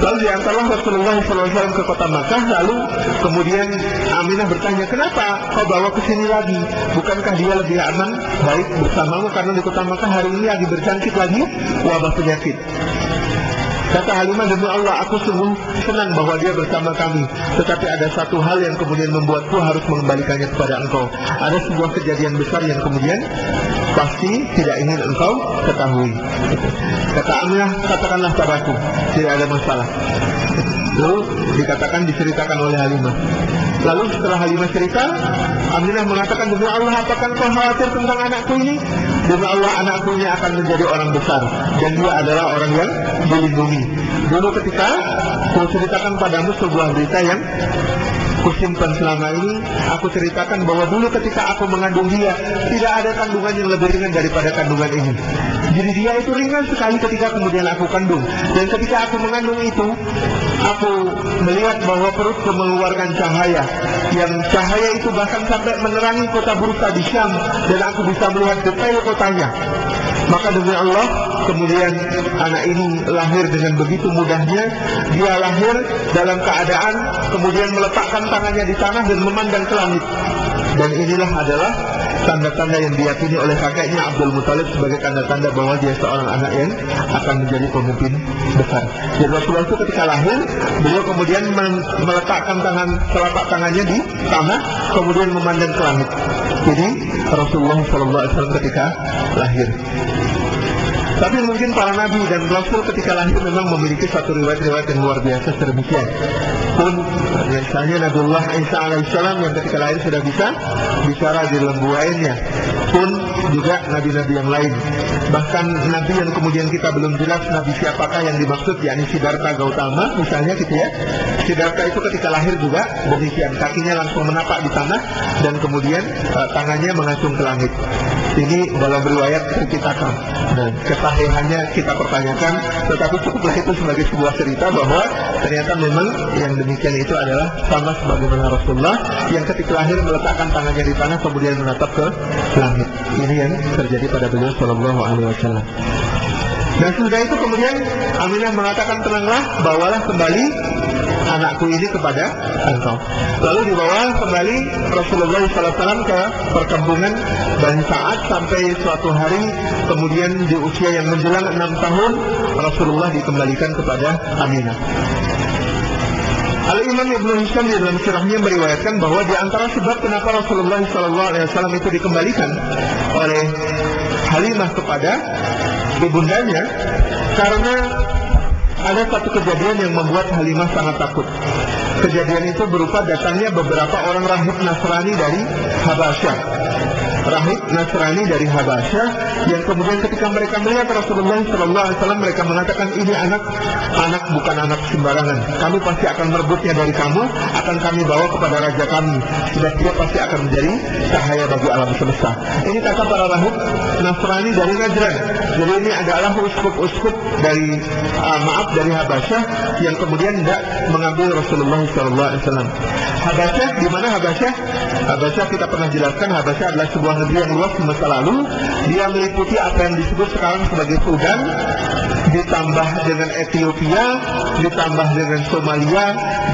Lalu diantarlah Rasulullah SAW ke kota Makkah. Lalu kemudian Aminah bertanya, kenapa kau bawa ke sini lagi? Bukankah dia lebih aman, baik bersamamu? Karena di kota Makkah hari ini lagi berjangkit lagi wabah penyakit. Kata Halimah, demi Allah, aku sungguh senang bahwa dia bersama kami. Tetapi ada satu hal yang kemudian membuatku harus mengembalikannya kepada engkau. Ada sebuah kejadian besar yang kemudian pasti tidak ingin engkau ketahui. Kata Aminah, katakanlah padaku, tidak ada masalah. Lalu diceritakan oleh Halimah. Lalu setelah Halimah cerita, Aminah mengatakan, demi Allah, apakah engkau khawatir tentang anakku ini? Demi Allah, anakku ini akan menjadi orang besar, dan dia adalah orang yang dilindungi. Dulu ketika aku ceritakan padamu sebuah berita yang kusimpan selama ini, aku ceritakan bahwa dulu ketika aku mengandung dia, tidak ada kandungan yang lebih ringan daripada kandungan ini. Jadi dia itu ringan sekali ketika kemudian aku kandung. Dan ketika aku mengandung itu, aku melihat bahwa perutku mengeluarkan cahaya, yang cahaya itu bahkan sampai menerangi kota Bursa di Syam, dan aku bisa melihat detail kotanya. Maka demi Allah, kemudian anak ini lahir dengan begitu mudahnya. Dia lahir dalam keadaan kemudian meletakkan tangannya di tanah dan memandang ke langit. Dan inilah adalah tanda-tanda yang diyakini oleh kakeknya Abdul Muthalib sebagai tanda-tanda bahwa dia seorang anak yang akan menjadi pemimpin besar. Jadi Rasulullah itu ketika lahir, beliau kemudian meletakkan telapak tangannya di tanah, kemudian memandang ke langit. Jadi Rasulullah SAW ketika lahir. Tapi mungkin para nabi dan rasul ketika lahir memang memiliki satu riwayat-riwayat yang luar biasa sedemikian. Pun misalnya Nabiullah Isa alaihissalam yang ketika lahir sudah bisa bicara di lembu lainnya. Pun juga nabi-nabi yang lain. Bahkan nabi yang kemudian kita belum jelas nabi siapakah yang dimaksud, yakni Siddhartha Gautama misalnya gitu ya. Siddhartha itu ketika lahir juga demikian, kakinya langsung menapak di tanah dan kemudian tangannya mengacung ke langit. Ini dalam riwayat terciptakan. Nah, kesahihannya kita pertanyakan, tetapi cukuplah itu sebagai sebuah cerita bahwa ternyata memang yang demikian itu adalah sama sebagaimana Rasulullah yang ketika lahir meletakkan tangannya di tanah kemudian menatap ke langit. Ini yang terjadi pada beliau Shallallahu Alaihi Wasallam. Dan sudah itu kemudian Aminah mengatakan, tenanglah, bawalah kembali anakku ini kepada engkau. Lalu dibawa kembali Rasulullah SAW ke perkampungan Bani Sa'ad sampai suatu hari kemudian di usia yang menjelang 6 tahun Rasulullah dikembalikan kepada Aminah. Al-Imam Ibnu Hisham di dalam sirahnya meriwayatkan bahwa di antara sebab kenapa Rasulullah SAW itu dikembalikan oleh Halimah kepada ibundanya, karena ada satu kejadian yang membuat Halimah sangat takut. Kejadian itu berupa datangnya beberapa orang rahib Nasrani dari Habasyah. Rahib Nasrani dari Habasyah yang kemudian ketika mereka melihat Rasulullah SAW, mereka mengatakan, ini anak bukan anak sembarangan. Kami pasti akan merebutnya dari kamu, akan kami bawa kepada raja kami. Sudah dia pasti akan menjadi cahaya bagi alam semesta. Ini kata para rahib Nasrani dari Najran. Jadi ini adalah uskup-uskup dari dari Habasyah yang kemudian tidak mengambil Rasulullah SAW. Habasyah, di mana Habasyah? Habasyah kita pernah jelaskan, Habasyah adalah sebuah negeri yang luas di masa lalu. Dia meliputi apa yang disebut sekarang sebagai Sudan, ditambah dengan Ethiopia, ditambah dengan Somalia,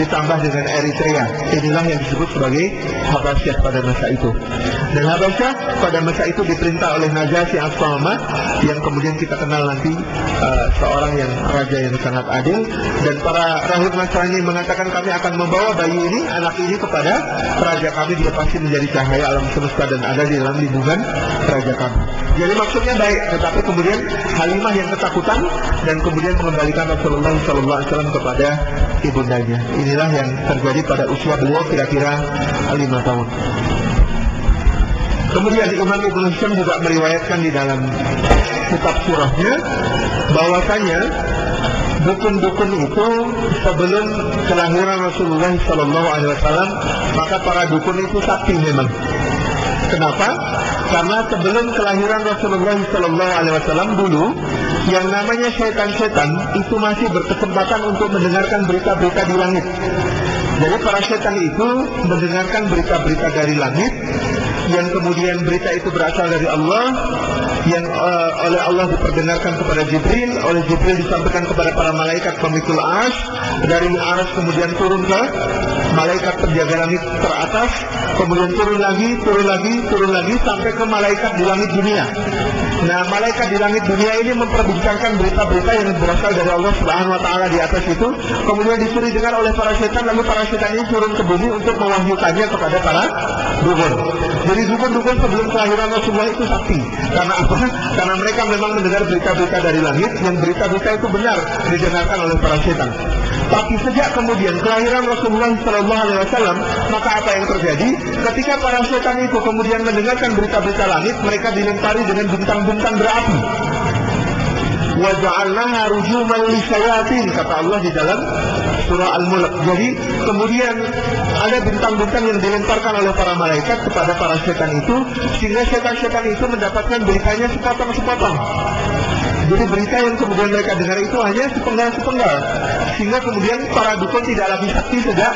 ditambah dengan Eritrea. Inilah yang disebut sebagai Habasyah pada masa itu. Dan Habasyah pada masa itu diperintah oleh Najasyi As-Samad yang kemudian kita kenal nanti seorang yang raja yang sangat adil. Dan para rahib Nasrani mengatakan, kami akan membawa bayi ini, anak ini kepada raja kami, dia pasti menjadi cahaya alam semesta dan ada di dalam lindungan raja kami. Jadi maksudnya baik, tetapi kemudian Halimah yang ketakutan dan kemudian mengembalikan Rasulullah SAW kepada ibundanya. Inilah yang terjadi pada usia beliau kira-kira 5 tahun. Kemudian Imam Ibnu Hisham juga meriwayatkan di dalam kitab surahnya bahwasanya dukun-dukun itu sebelum kelahiran Rasulullah SAW, maka para dukun itu sakti memang. Kenapa? Karena sebelum kelahiran Rasulullah SAW dulu, yang namanya syaitan-syaitan itu masih berkesempatan untuk mendengarkan berita-berita di langit. Jadi para syaitan itu mendengarkan berita-berita dari langit, yang kemudian berita itu berasal dari Allah, yang oleh Allah diperdengarkan kepada Jibril, oleh Jibril disampaikan kepada para malaikat pemikul Arsy, dari Arsy kemudian turun ke malaikat penjaga langit teratas, kemudian turun lagi sampai ke malaikat di langit dunia. Nah, malaikat di langit dunia ini memperbincangkan berita-berita yang berasal dari Allah Subhanahu wa taala di atas itu, kemudian disuruh dengar oleh para setan, lalu para setan ini turun ke bumi untuk mewahyukannya kepada para dukun. Jadi dukun-dukun sebelum kelahiran Rasulullah itu sakti. Karena apa? Karena mereka memang mendengar berita-berita dari langit, yang berita-berita itu benar didengarkan oleh para setan. Tapi sejak kemudian kelahiran Rasulullah SAW, maka apa yang terjadi? Ketika para setan itu kemudian mendengarkan berita-berita langit, mereka dilempari dengan bintang-bintang berapi. Wa ja'alnaha rujuman lisyayatin, kata Allah di dalam surah Al-Mulk. Jadi kemudian ada bintang-bintang yang dilemparkan oleh para malaikat kepada para setan itu, sehingga setan-setan itu mendapatkan beritanya sepotong-sepotong. Jadi berita yang kemudian mereka dengar itu hanya sepenggal-sepenggal, sehingga kemudian para dukun tidak lagi sakti sejak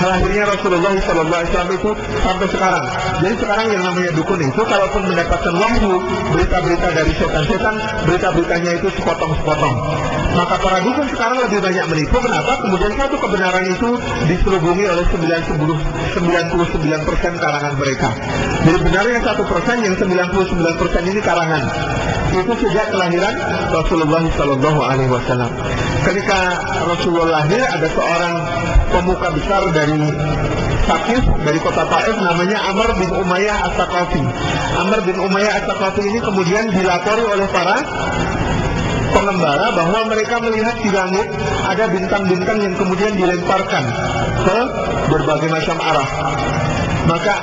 lahirnya Rasulullah SAW itu sampai sekarang. Jadi sekarang yang namanya dukun itu, kalaupun mendapatkan wahyu, berita-berita dari setan-setan, berita-beritanya itu sepotong-sepotong. Maka para dukun sekarang lebih banyak menipu. Kenapa? Kemudian satu kebenaran itu diselubungi oleh 99% karangan mereka. Jadi benarnya 1%, yang 99% ini karangan. Itu sejak kelahiran Rasulullah SAW. Ketika Rasulullah lahir, ada seorang pemuka besar dari dari Saqif, dari kota Taif, namanya Amr bin Umayyah As-Saqafi. Amr bin Umayyah As-Saqafi ini kemudian dilapori oleh para pengembara bahwa mereka melihat di langit ada bintang-bintang yang kemudian dilemparkan ke berbagai macam arah. Maka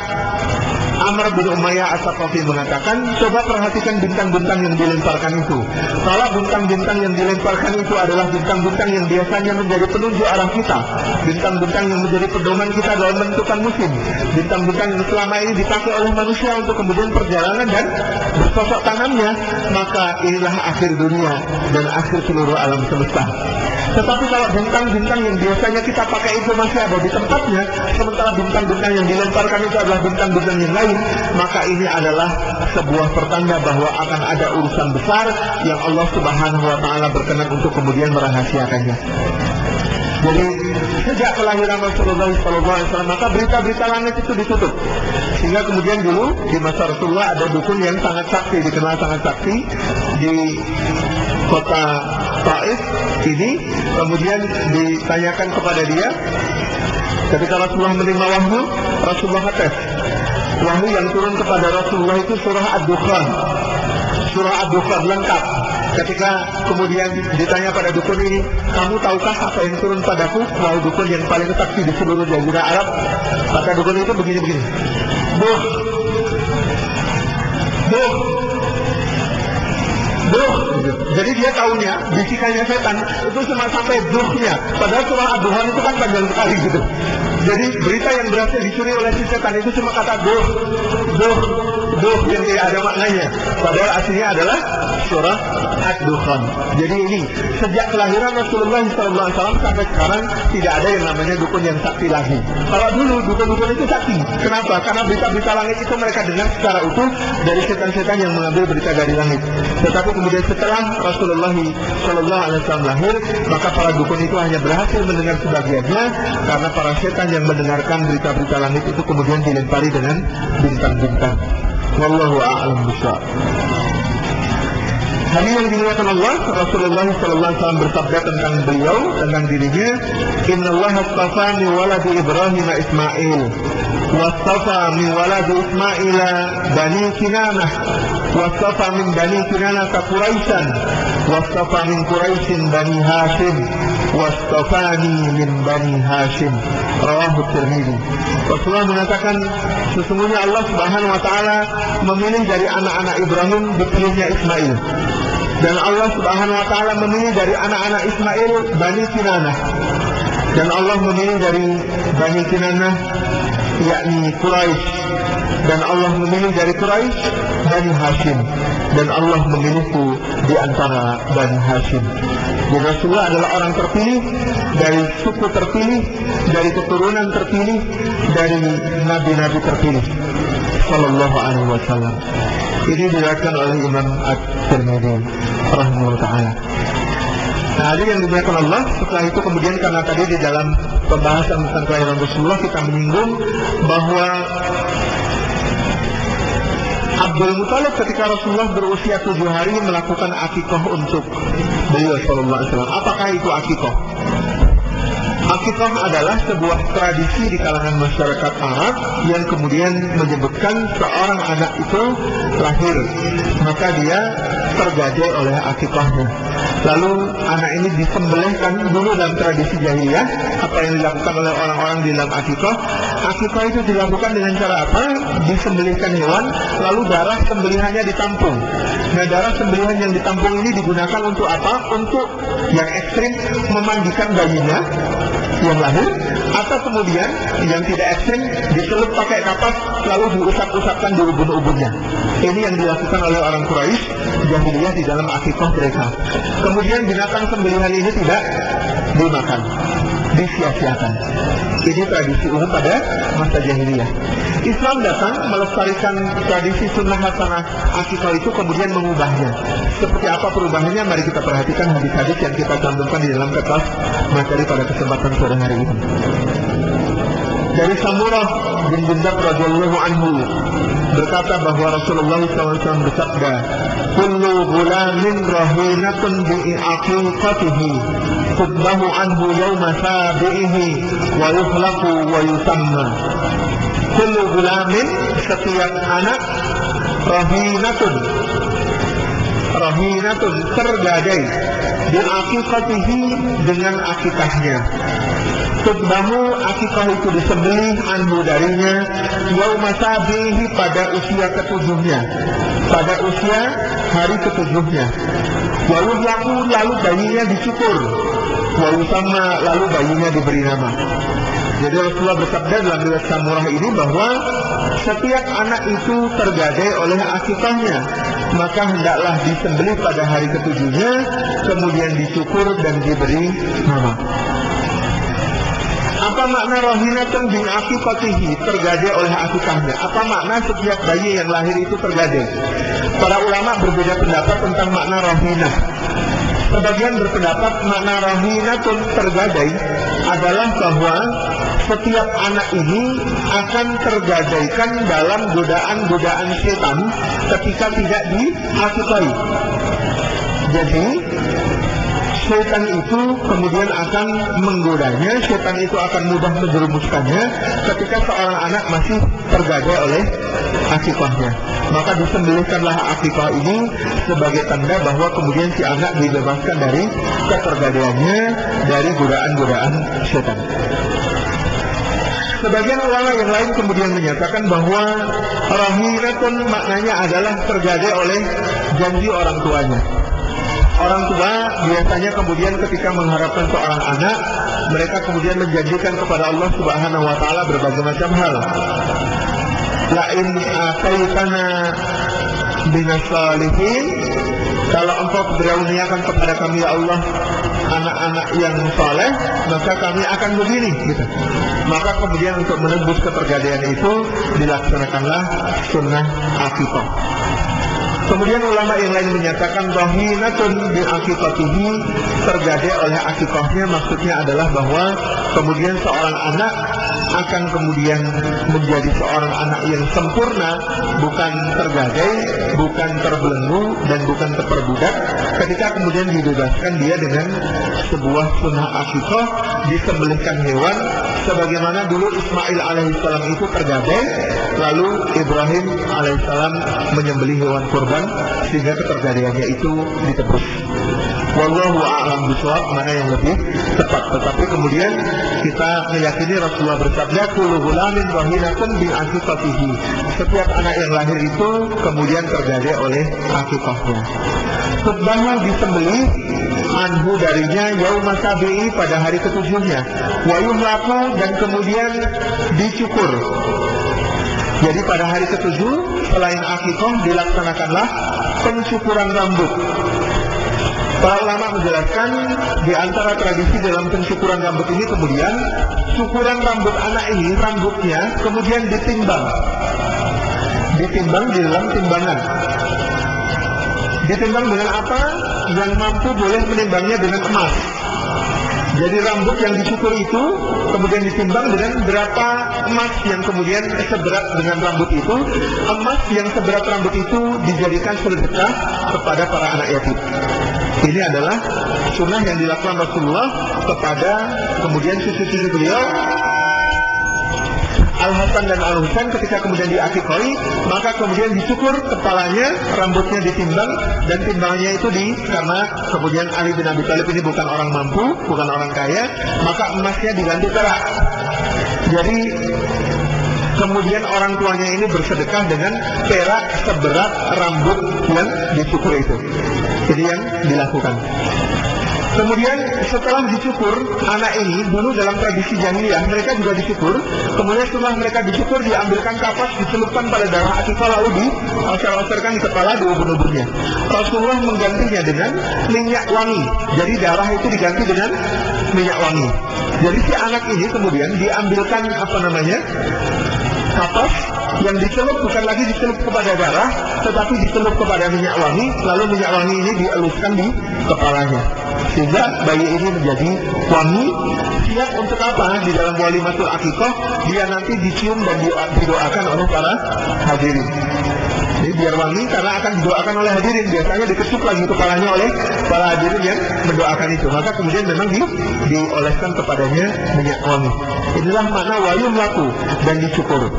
Amr bin Umayyah As-Saqafi mengatakan, coba perhatikan bintang-bintang yang dilemparkan itu. Kalau bintang-bintang yang dilemparkan itu adalah bintang-bintang yang biasanya menjadi penunjuk arah kita, bintang-bintang yang menjadi pedoman kita dalam menentukan musim, bintang-bintang yang selama ini dipakai oleh manusia untuk kemudian perjalanan dan bercocok tanamnya, maka inilah akhir dunia dan akhir seluruh alam semesta. Tetapi kalau bintang-bintang yang biasanya kita pakai itu masih ada di tempatnya, sementara bintang-bintang yang dilemparkan itu adalah bintang-bintang yang lain, maka ini adalah sebuah pertanda bahwa akan ada urusan besar yang Allah Subhanahu wa Ta'ala berkenan untuk kemudian merahasiakannya. Jadi sejak kelahiran Rasulullah SAW, maka berita-berita langit itu ditutup. Sehingga kemudian dulu di masa Rasulullah ada dukun yang sangat sakti, dikenal sangat sakti di kota Taif ini. Kemudian ditanyakan kepada dia, ketika Rasulullah menerima wahyu, Rasulullah ngetes. Wahyu yang turun kepada Rasulullah itu surah Ad-Dukhan. Surah Ad-Dukhan lengkap. Ketika kemudian ditanya pada dukun ini, kamu tahukah apa yang turun padaku? Wahai dukun yang paling sakti di seluruh jazirah Arab, kata dukun itu begini-begini. Duh, jadi dia tahunya bisikannya setan itu cuma sampai duhnya, padahal surah Ad-Dukhan itu kan panjang sekali gitu. Jadi berita yang berhasil dicuri oleh si setan itu cuma kata duh yang tidak ada maknanya, padahal aslinya adalah surah Ad-Dukhan. Jadi ini sejak kelahiran Rasulullah SAW sampai sekarang tidak ada yang namanya dukun yang sakti lagi. Kalau dulu dukun-dukun itu sakti. Kenapa? Karena berita-berita langit itu mereka dengar secara utuh dari setan-setan yang mengambil berita dari langit. Tetapi kemudian setelah Rasulullah SAW lahir, maka para dukun itu hanya berhasil mendengar sebagiannya, karena para setan yang mendengarkan berita-berita langit itu kemudian dilempari dengan bintang-bintang. Wallahu a'lam bishawab. Hadis yang dimuliakan Allah, Rasulullah SAW bersabda tentang beliau, tentang dirinya, Innallaha astafa min waladi Ibrahim Ismail, wastafa min waladi Ismail Bani Kinanah, wastafa min Bani Kinanah Quraisyan, wastafa min Quraisyin Bani Hashim, wastafani min Bani Hashim. Rawahu Tirmidzi. Rasulullah mengatakan, sesungguhnya Allah Subhanahu wa Ta'ala memilih dari anak-anak Ibrahim dipilihnya Ismail, dan Allah Subhanahu wa Ta'ala memilih dari anak-anak Ismail Bani Kinanah, dan Allah memilih dari Bani Kinanah yakni Quraisy, dan Allah memilih dari Quraisy Bani Hashim, dan Allah memilihku di antara Bani Hashim. Jadi Rasulullah adalah orang terpilih, dari suku terpilih, dari keturunan terpilih, dari nabi-nabi terpilih sallallahu alaihi wasallam. Ini diriwayatkan oleh Imam At-Tirmidzi rahimahullah ta'ala. Nah, ada yang dimuliakan Allah. Setelah itu kemudian, karena tadi di dalam pembahasan tentang kelahiran Rasulullah kita menyinggung bahwa Abdul Muthalib ketika Rasulullah berusia 7 hari melakukan akikah untuk beliau sallallahu alaihi wasallam. Apakah itu akikah? Akikah adalah sebuah tradisi di kalangan masyarakat Arab yang kemudian menyebutkan seorang anak itu lahir, maka dia tergadai oleh akikahnya. Lalu anak ini disembelihkan dulu dalam tradisi jahiliyah. Apa yang dilakukan oleh orang-orang di dalam akikah? Akikah itu dilakukan dengan cara apa? Disembelihkan hewan, lalu darah sembelihannya ditampung. Nah, darah sembelihan yang ditampung ini digunakan untuk apa? Untuk yang ekstrim, memandikan bayinya yang lahir, atau kemudian yang tidak ekstrim, dicelup pakai kapas lalu diusap-usapkan di ubun-ubunnya. Ini yang dilakukan oleh orang Quraisy jahiliyah di dalam akikah mereka. Kemudian binatang sembelihan ini tidak dimakan, disia-siakan. Ini tradisi umum pada masa jahiliyah. Islam datang melestarikan tradisi sunnah hasanah akikah itu, kemudian mengubahnya. Seperti apa perubahannya? Mari kita perhatikan hadis-hadis yang kita cantumkan di dalam kertas materi pada kesempatan sore hari ini. Dari Samurah bin Jundab radhiyallahu anhu berkata bahwa Rasulullah SAW bersabda, "Kullu ghulamin rahinatun bi aqiqatihi, tudbahu anhu yawma sabihi, wa yuhlaqu wa yusamma." Kullu ghulamin, setiap anak, rahinatun tergadai, bi aqiqatihi, dengan akikahnya. Tudbahu, akikah itu disembelih, anhu darinya, yauma sabihi, pada usia ketujuhnya, pada usia hari ketujuhnya. Walau lalu bayinya dicukur, walau sama lalu bayinya diberi nama. Jadi Rasulullah bersabda dalam riwayat Samurah ini bahwa setiap anak itu tergadai oleh akikahnya, maka hendaklah disembelih pada hari ketujuhnya, kemudian dicukur dan diberi nama. Apa makna rahinatan bin aqiqatihi, tergadai oleh akikahnya? Apa makna setiap bayi yang lahir itu tergadai? Para ulama berbeda pendapat tentang makna rahinah. Sebagian berpendapat makna rahinatun, tergadai, adalah bahwa setiap anak ini akan tergadaikan dalam godaan-godaan setan ketika tidak diakikahi. Jadi setan itu kemudian akan menggodanya, setan itu akan mudah menjerumuskannya ketika seorang anak masih tergadai oleh akikahnya. Maka disembelihkanlah akikah ini sebagai tanda bahwa kemudian si anak dibebaskan dari ketergadaiannya, dari godaan-godaan setan. Sebagian ulama yang lain kemudian menyatakan bahwa rahinatun maknanya adalah tergadai oleh janji orang tuanya. Orang tua biasanya kemudian ketika mengharapkan seorang anak, mereka kemudian menjanjikan kepada Allah Subhanahu wa Ta'ala berbagai macam hal. La in ataitana binas salihin, kalau engkau berkaruniakan kepada kami ya Allah anak-anak yang saleh, maka kami akan begini, gitu. Maka kemudian untuk menebus ketergadaian itu dilaksanakanlah sunnah akikah. Kemudian ulama yang lain menyatakan rahinatun bi aqiqatihi, tergadai oleh akikahnya, maksudnya adalah bahwa kemudian seorang anak akan kemudian menjadi seorang anak yang sempurna, bukan tergadai, bukan terbelenggu, dan bukan terperbudak, ketika kemudian dibebaskan dia dengan sebuah sunnah akikah, disembelihkan hewan, sebagaimana dulu Ismail alaihissalam itu tergadai, lalu Ibrahim alaihissalam menyembelih hewan kurban sehingga ketergadaiannya itu ditebus. Wallahu a'lam bishawab, mana yang lebih tepat. Tetapi kemudian kita meyakini Rasulullah bersabda, kullu ghulamin rahinatun bi aqiqatihi, setiap anak yang lahir itu kemudian tergadai oleh akikahnya. Tudbahu, disembelih, anhu darinya, yauma sabi'i, pada hari ketujuhnya, wa yuhlaqu, dan kemudian dicukur. Jadi pada hari ketujuh selain akikah dilaksanakanlah pencukuran rambut. Para ulama menjelaskan di antara tradisi dalam pencukuran rambut ini kemudian cukuran rambut anak ini, rambutnya kemudian ditimbang di dalam timbangan. Ditimbang dengan apa? Yang mampu boleh menimbangnya dengan emas. Jadi rambut yang dicukur itu kemudian ditimbang dengan berapa emas yang kemudian seberat dengan rambut itu. Emas yang seberat rambut itu dijadikan sedekah kepada para anak yatim. Ini adalah sunnah yang dilakukan Rasulullah kepada kemudian cucu-cucu beliau Al-Hasan dan Al-Husain ketika kemudian diakikahi, maka kemudian dicukur kepalanya, rambutnya ditimbang, dan timbangannya itu karena kemudian Ali bin Abi Thalib ini bukan orang mampu, bukan orang kaya, maka emasnya diganti perak. Jadi kemudian orang tuanya ini bersedekah dengan perak seberat rambut yang dicukur itu. Jadi yang dilakukan. Kemudian setelah dicukur, anak ini dulu dalam tradisi jahiliyah mereka juga dicukur. Kemudian setelah mereka dicukur, diambilkan kapas, dicelupkan pada darah akikah, lalu diosir-osirkan di kepala di ubun-ubunnya. Rasulullah menggantinya dengan minyak wangi. Jadi darah itu diganti dengan minyak wangi. Jadi si anak ini kemudian diambilkan kapas yang dicelup, bukan lagi dicelup kepada darah, tetapi dicelup kepada minyak wangi, lalu minyak wangi ini dieluskan di kepalanya, sehingga bayi ini menjadi wangi, siap untuk apa? Di dalam walimatul akikah dia nanti dicium dan didoakan oleh para hadirin. Jadi biar wangi karena akan didoakan oleh hadirin. Biasanya dikecup lagi kepalanya oleh para hadirin yang mendoakan itu. Maka kemudian memang dioleskan kepadanya minyak wangi. Inilah makna wayum laku dan dicukur.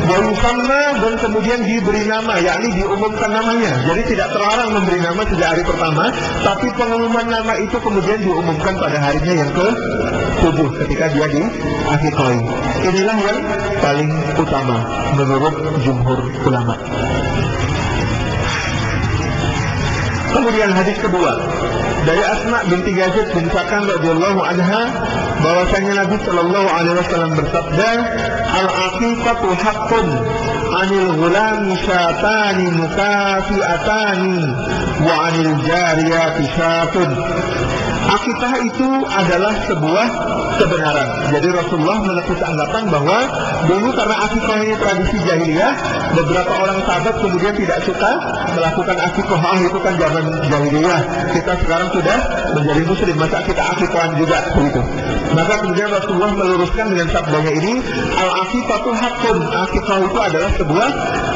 Wayusamma dan kemudian diberi nama, yakni diumumkan namanya. Jadi tidak terlarang memberi nama sejak hari pertama, tapi pengumuman nama itu kemudian diumumkan pada harinya yang ke-7 ketika dia diakikahi. Inilah yang paling utama menurut jumhur ulama. Kemudian hadis kedua dari Asma binti Yazid bin Sakan radhiyallahu anha bahwasanya Nabi sallallahu alaihi wasallam bersabda, al-aqiqatu haqqun 'anil ghulami syatani mukafi'atani wa 'anil jariyati syatun. Akikah itu adalah sebuah kebenaran. Jadi Rasulullah menepis anggapan bahwa dulu karena akikah ini tradisi jahiliyah, beberapa orang sahabat kemudian tidak suka melakukan akikah. Itu kan zaman jahiliyah. Kita sekarang sudah menjadi muslim, masa kita akikahan juga begitu. Maka kemudian Rasulullah meluruskan dengan sabdanya ini, al-aqiqatu haqqun. Akikah itu adalah sebuah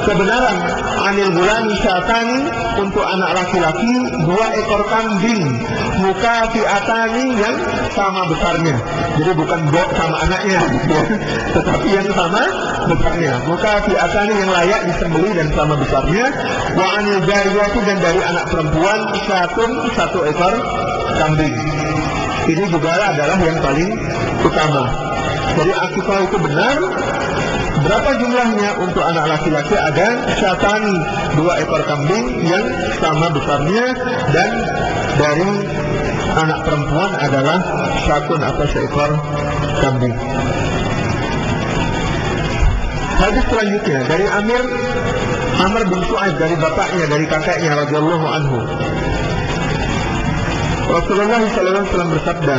kebenaran. Anil gulani syatani, untuk anak laki-laki 2 ekor kambing. Mukafi'atani, yang sama besarnya. Jadi bukan bok sama anaknya, tetapi yang sama besarnya. Mukafi'atani, yang layak disembelih dan sama besarnya. Wa anil jariyati, dan dari anak perempuan syatun, 1 ekor kambing. Ini juga adalah yang paling utama. Jadi akikah itu benar. Berapa jumlahnya? Untuk anak laki-laki ada syatani, 2 ekor kambing yang sama besarnya, dan dari anak perempuan adalah syatun atau 1 ekor kambing. Hadis selanjutnya dari Amr bin Shu'aib, dari bapaknya, dari kakeknya radhiyallahu anhu. Rasulullah SAW bersabda,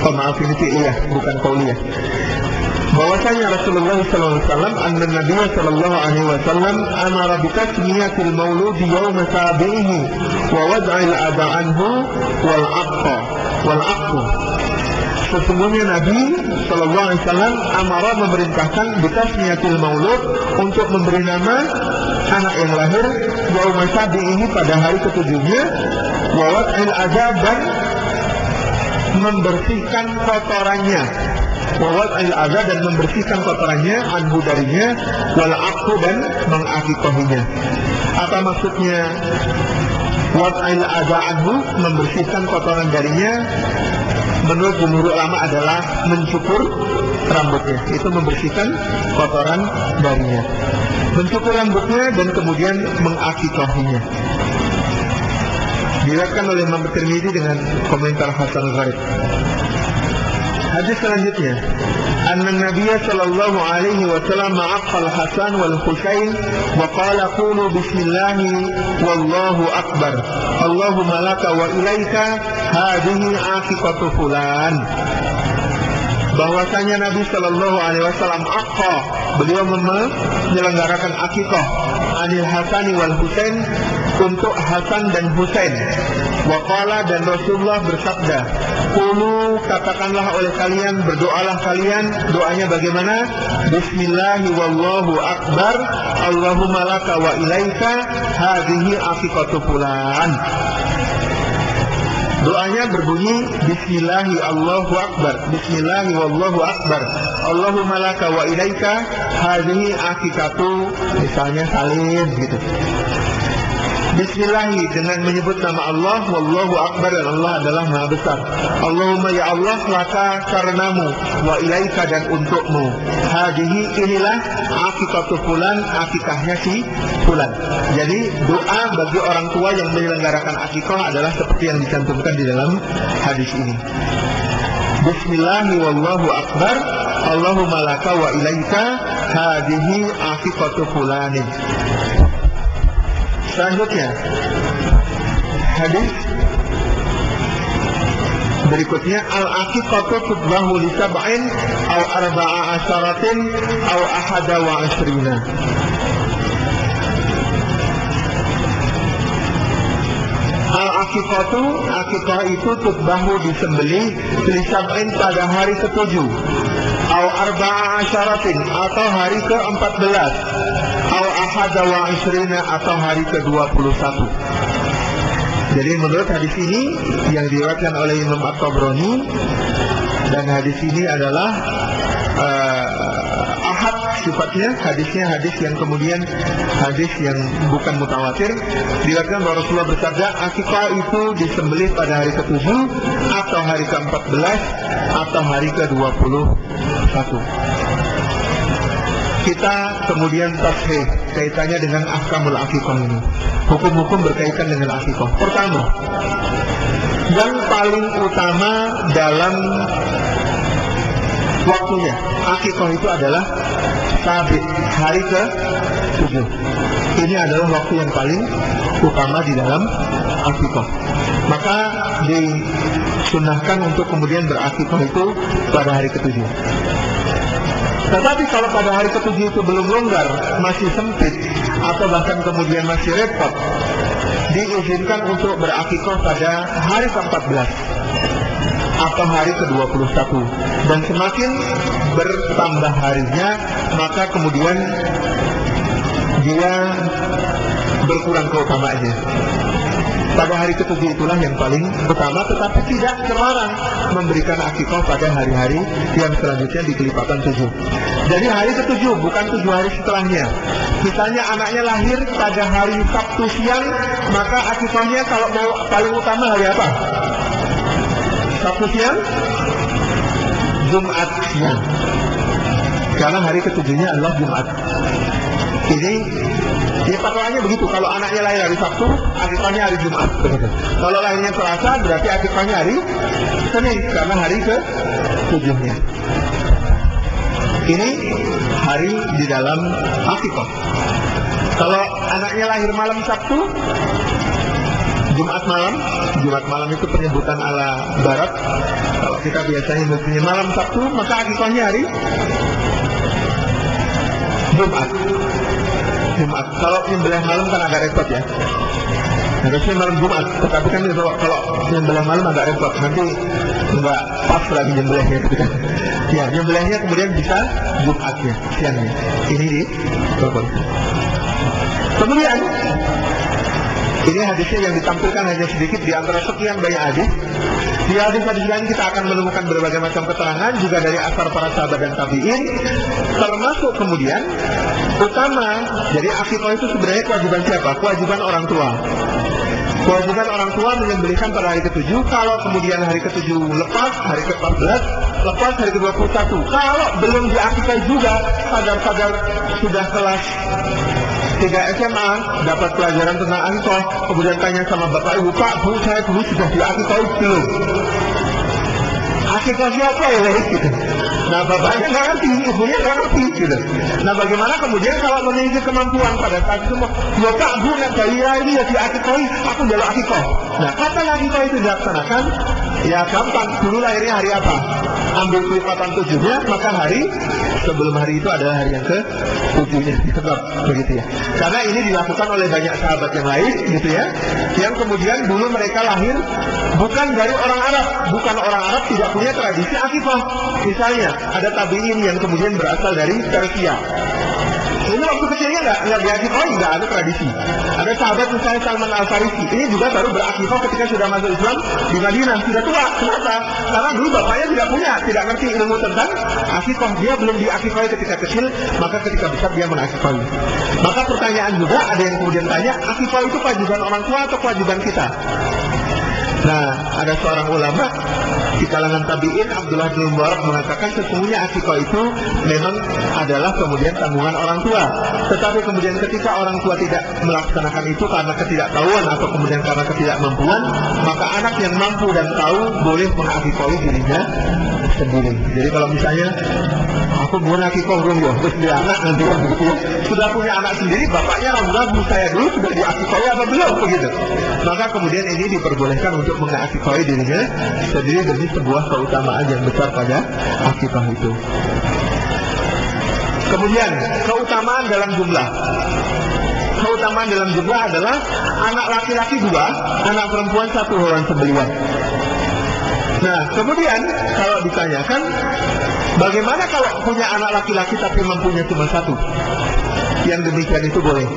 maaf ini fi'liyah bukan qauliyah, bahwasanya Rasulullah SAW anna Nabi sallallahu alaihi wasallam amara bi tasmiyatil maulud yawm sabihi wa wad'il ada'anhu wal aqqa. Sesungguhnya Nabi sallallahu alaihi wasallam amara, memerintahkan bi tasmiyatil maulud, untuk memberi nama anak yang lahir yawm sabihi, pada hari ke-7-nya, wa wad'il ada', dan membersihkan kotorannya. Wawat al-adha, dan membersihkan kotorannya, anhu darinya, wal aqu, dan mengakikahinya. Apa maksudnya wat al-adha anhu, membersihkan kotoran darinya? Menurut jumhur ulama adalah mencukur rambutnya. Itu membersihkan kotoran darinya. Mencukur rambutnya dan kemudian mengakikahinya. Diriwayatkan oleh Imam Tirmidzi dengan komentar Hasan Gharib. Hadis selanjutnya, anna Nabiy sallallahu alaihi wasallam aqal Hasan wal Husain wa qala qulu bismillah wallahu akbar, Allahumma laka wa ilaika hadhihi aqiqatu fulan. Bahwasanya Nabi sallallahu alaihi wasallam aqqa, beliau menyelenggarakan akikah, anil Hasani wal Husain, untuk Hasan dan Husain. Waqala, dan Rasulullah bersabda, qulu, katakanlah oleh kalian, berdoalah kalian. Doanya bagaimana? Bismillahi wallahu akbar, Allahumma laka wa ilaika hadhihi aqiqatu fulan. Doanya berbunyi Bismillahi Allahu Akbar, Bismillahi Wallahu Akbar, Allahumma laka wa ilaika hadhihi aqiqatu, misalnya salim gitu. Bismillahi, dengan menyebut nama Allah, Wallahu Akbar, dan Allah adalah Maha Besar. Allahumma, ya Allah, laka, karenamu, wa ilaika, dan untukmu, hadihi, inilah aqiqatu fulan, akikahnya si fulan. Jadi doa bagi orang tua yang menyelenggarakan akikah adalah seperti yang dicantumkan di dalam hadis ini. Bismillahi Wallahu Akbar, Allahumma laka wa ilaika hadihi aqiqatu fulanin. Selanjutnya, hadis berikutnya, al-aqiqatu tudbahu li sab'in aw arba'a asyaratin aw ahada wa ashrina. akikah itu tutbahu disembelih lisab'in pada hari ke-7, au arba'a asyaratin atau hari ke-14, au ahada wa ishrina atau hari ke-21. Jadi menurut hadis ini yang diriwayatkan oleh Imam At-Tabrani, dan hadis ini adalah ahad sifatnya, hadisnya hadis yang kemudian hadis yang bukan mutawatir. Diriwayatkan bahwa Rasulullah bersabda, akikah itu disembelih pada hari ke-7 atau hari ke-14 atau hari ke-21. Kita kemudian tashih kaitannya dengan ahkamul akikah ini, hukum-hukum berkaitan dengan akikah. Pertama, yang paling utama dalam waktunya akikah itu adalah sabit hari ke-7. Ini adalah waktu yang paling utama di dalam akikah. Maka disunnahkan untuk kemudian berakikah itu pada hari ke-7. Tetapi kalau pada hari ke-7 itu belum longgar, masih sempit, atau bahkan kemudian masih repot, diizinkan untuk berakikah pada hari ke-14 atau hari ke-21. Dan semakin bertambah harinya, maka kemudian dia berkurang keutamaannya. Pada hari ke-7 itulah yang paling utama, tetapi tidak terlarang memberikan akikah pada hari-hari yang selanjutnya di kelipatan 7. Jadi hari ke-7, bukan 7 hari setelahnya. Misalnya anaknya lahir pada hari Sabtu siang, maka akikahnya kalau mau paling utama hari apa? Sabtu siang, Jumat siang. Karena hari ke-7-nya adalah Jumat. Ini ya fatwanya begitu. Kalau anaknya lahir hari Sabtu, akikahnya hari Jumat. Kalau lahirnya Selasa, berarti akikahnya hari Senin, karena hari ke-7-nya. Ini hari di dalam akikah. Kalau anaknya lahir malam Sabtu, Jumat malam itu penyebutan ala barat. Kalau kita biasanya menyebutnya malam Sabtu, maka akikahnya hari Jumat. Kalau nyembelih malam kan agak repot ya. Harusnya malam Jumat, tetapi kan kalau nyembelih malam agak repot, nanti nggak pas lagi nyembelihnya gitu kan. Ya, nyembelihnya kemudian bisa Jumatnya, siangnya. Ini di kemudian ini hadisnya yang ditampilkan hanya sedikit di antara sekian banyak hadis. Di hadis-hadis lain kita akan menemukan berbagai macam keterangan juga dari asar para sahabat dan tabi'in, termasuk kemudian utama. Jadi akikah itu sebenarnya kewajiban siapa? Kewajiban orang tua. Kewajiban orang tua menyembelihkan pada hari ke-7. Kalau kemudian hari ke-7 lepas, hari ke-14 lepas, hari ke-21. Kalau belum diakikah juga, sadar-sadar sudah kelas 3 SMA, dapat pelajaran tentang akikah, kemudian tanya sama bapak ibu, Pak, Bu, saya dulu sudah diakikah belum? Akikah siapa ya? Gitu. Nah, bapaknya nggak ngerti, ibunya nggak ngerti, gitu. Nah, bagaimana kemudian kalau memiliki kemampuan pada saat itu, ya Kak, Bu, bayi ini ya diakikahi, aku jalur akikah. Nah, kapan akikah itu dilaksanakan? Ya gampang, dulu lahirnya hari apa? Ambil kelipatan 7-nya, maka hari sebelum hari itu adalah hari yang ke-7-nya. Begitu ya. Karena ini dilakukan oleh banyak sahabat yang lain, gitu ya, yang kemudian dulu mereka lahir bukan dari orang Arab, bukan orang Arab, tidak punya tradisi akikah. Misalnya ada tabi'in yang kemudian berasal dari Persia. Ini waktu kecilnya nggak diakikahi, nggak ada tradisi. Ada sahabat misalnya Salman Al-Farisi, ini juga baru berakikah ketika sudah masuk Islam di Madinah, sudah tua. Kenapa? Karena dulu bapaknya tidak ngerti ilmu tentang akikah, dia belum diakikahi ketika kecil, maka ketika besar dia menakikahi. Maka pertanyaan juga ada yang kemudian tanya, akikah itu kewajiban orang tua atau kewajiban kita? Nah, ada seorang ulama di kalangan tabi'in, Abdullah bin Mubarak, mengatakan sesungguhnya akikah itu memang adalah kemudian tanggungan orang tua. Tetapi kemudian ketika orang tua tidak melaksanakan itu karena ketidaktahuan atau kemudian karena ketidakmampuan, maka anak yang mampu dan tahu boleh mengakikahi dirinya sendiri. Jadi kalau misalnya aku mau akikah belum ya, terus dia anak nanti kan begitu, sudah punya anak sendiri, bapaknya ragu-ragu, saya dulu sudah diakikahi apa belum begitu. Maka kemudian ini diperbolehkan untuk mengakikahi dirinya sendiri demi sebuah keutamaan yang besar pada akikah itu. Kemudian keutamaan dalam jumlah. keutamaan dalam jumlah adalah anak laki-laki 2, anak perempuan 1 hewan sembelihan. Nah, kemudian kalau ditanyakan, bagaimana kalau punya anak laki-laki tapi mempunyai cuma 1? Yang demikian itu boleh.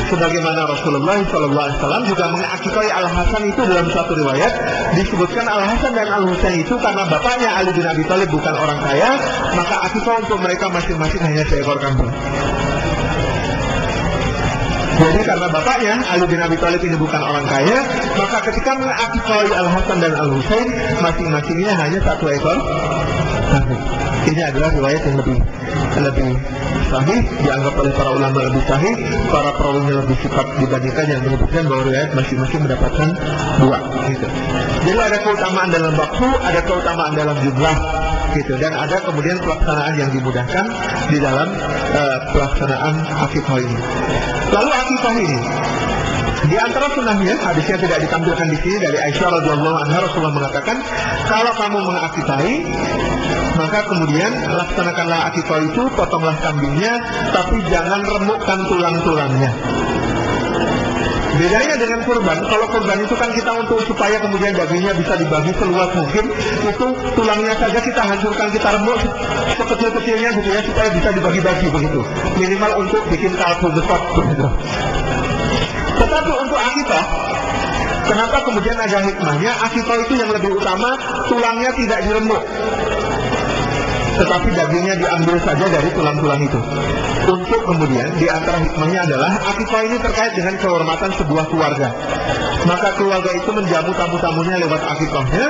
Sebagaimana Rasulullah SAW juga mengakikahi Al-Hasan itu dalam satu riwayat, disebutkan Al-Hasan dan Al-Husain itu karena bapaknya Ali bin Abi Thalib bukan orang kaya, maka akikah untuk mereka masing-masing hanya seekor kambing. Jadi karena bapaknya Ali bin Abi Thalib ini bukan orang kaya, maka ketika mengakikahi Al-Hasan dan Al-Husain, masing-masingnya hanya 1 ekor kambing. Ini adalah riwayat yang lebih sahih, dianggap oleh para ulama lebih sahih, para perawinya lebih cepat dibandingkan yang menyebutkan bahwa riwayat masing-masing mendapatkan 2 gitu. Jadi ada keutamaan dalam waktu, ada keutamaan dalam jumlah gitu, dan ada kemudian pelaksanaan yang dimudahkan di dalam pelaksanaan akikah ini. Lalu akikah ini di antara sunnahnya, hadisnya tidak ditampilkan di sini, dari Aisyah radhiyallahu anha, Rasulullah mengatakan, kalau kamu mengakikahi, maka kemudian laksanakanlah akikah itu, potonglah kambingnya, tapi jangan remukkan tulang-tulangnya. Bedanya dengan kurban, kalau kurban itu kan kita untuk supaya kemudian dagingnya bisa dibagi seluas mungkin, itu tulangnya saja kita hancurkan, kita remuk sekecil-kecilnya gitu ya, supaya bisa dibagi-bagi begitu. Minimal untuk bikin kalbu besar begitu. Tetapi untuk akikah, kenapa kemudian ada hikmahnya? Akikah itu yang lebih utama, tulangnya tidak diremuk, tetapi dagingnya diambil saja dari tulang-tulang itu. Untuk kemudian, di antara hikmahnya adalah akikah ini terkait dengan kehormatan sebuah keluarga. Maka keluarga itu menjamu tamu-tamunya lewat akikahnya,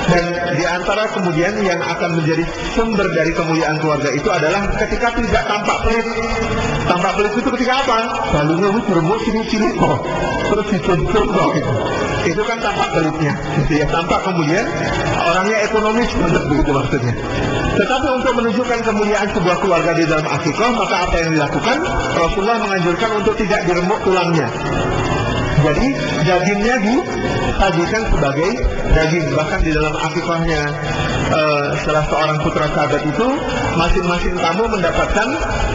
dan di antara kemudian yang akan menjadi sumber dari kemuliaan keluarga itu adalah ketika tidak tampak pelit. Tampak pelit itu ketika apa? Balungnya itu diremuk sini-sini kok, terus dicumpur kok gitu. Itu kan tampak pelitnya gitu ya, tampak kemudian orangnya ekonomis begitu maksudnya. Tetapi untuk menunjukkan kemuliaan sebuah keluarga di dalam akikah, maka apa yang dilakukan? Rasulullah menganjurkan untuk tidak diremuk tulangnya. Jadi dagingnya disajikan sebagai daging. Bahkan di dalam akikahnya salah seorang putra sahabat itu, masing-masing tamu mendapatkan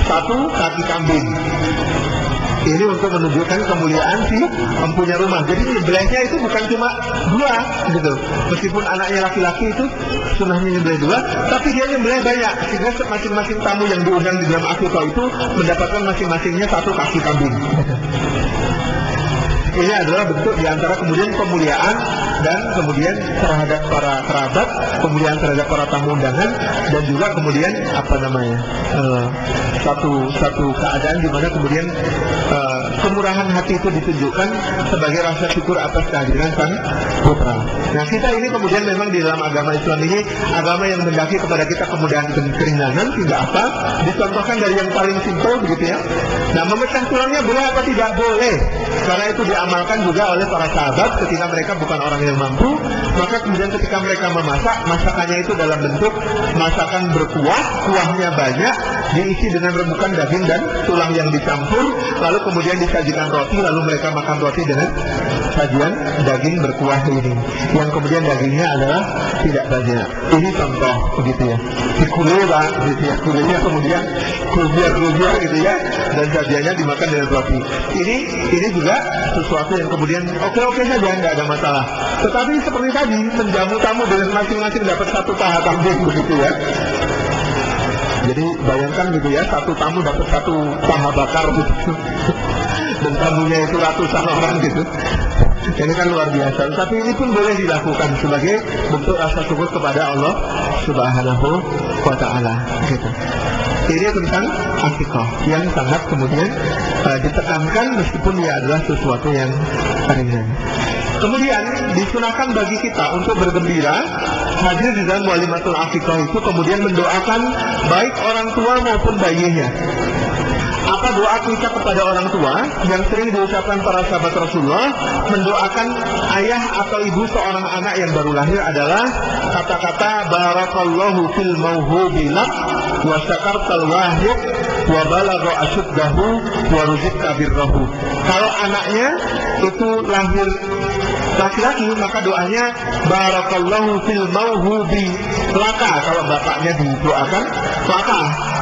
1 kaki kambing. Ini untuk menunjukkan kemuliaan si mempunyai rumah. Jadi nyembelihnya itu bukan cuma 2 gitu. Meskipun anaknya laki-laki itu sunnahnya nyembelih 2, tapi dia nyembelih banyak, sehingga masing-masing tamu yang diundang di dalam akikah itu mendapatkan masing-masingnya 1 kaki kambing. Ini adalah bentuk diantara kemudian pemuliaan dan kemudian terhadap para kerabat, kemuliaan terhadap para tamu undangan, dan juga kemudian satu keadaan di mana kemudian kemurahan hati itu ditunjukkan sebagai rasa syukur atas kehadiran sang putra. Nah, kita ini kemudian memang di dalam agama Islam ini agama yang mendaki kepada kita kemudahan keringanan, sehingga apa? Dicontohkan dari yang paling simpel begitu ya. Nah, memecah tulangnya boleh apa tidak? Boleh. Karena itu diamalkan juga oleh para sahabat ketika mereka bukan orang yang mampu, maka kemudian ketika mereka memasak, masakannya itu dalam bentuk masakan berkuah, kuahnya banyak, diisi dengan remukan daging dan tulang yang dicampur, lalu kemudian disajikan roti, lalu mereka makan roti dengan sajian daging berkuah ini, yang kemudian dagingnya adalah tidak banyak. Ini contoh begitu ya. Di kulera gitu ya, kulenya kemudian kubiar gitu ya, dan sajiannya dimakan dengan roti. Ini juga sesuatu yang kemudian oke-oke saja, nggak ada masalah. Tetapi seperti tadi, menjamu tamu dengan masing-masing dapat 1 paha kambing begitu ya. Jadi bayangkan gitu ya, 1 tamu dapat 1 paha bakar gitu. Dan tamunya itu ratusan orang gitu. Ini kan luar biasa. Tapi ini pun boleh dilakukan sebagai bentuk rasa syukur kepada Allah Subhanahu wa Ta'ala gitu. Ini tentang akikah yang sangat kemudian ditekankan meskipun dia adalah sesuatu yang ringan. Kemudian disunahkan bagi kita untuk bergembira hadir di dalam walimatul akikah itu, kemudian mendoakan baik orang tua maupun bayinya. Apa doa kita kepada orang tua yang sering diucapkan para sahabat Rasulullah? Mendoakan ayah atau ibu seorang anak yang baru lahir adalah kata-kata barakallahu fil mauhubi lak wa syakartal wahid wa balagha asyuddahu wa ruzqta birrahu. Kalau anaknya itu lahir laki-laki, maka doanya barakallahu fil mauhubi laka. Kalau bapaknya didoakan laka,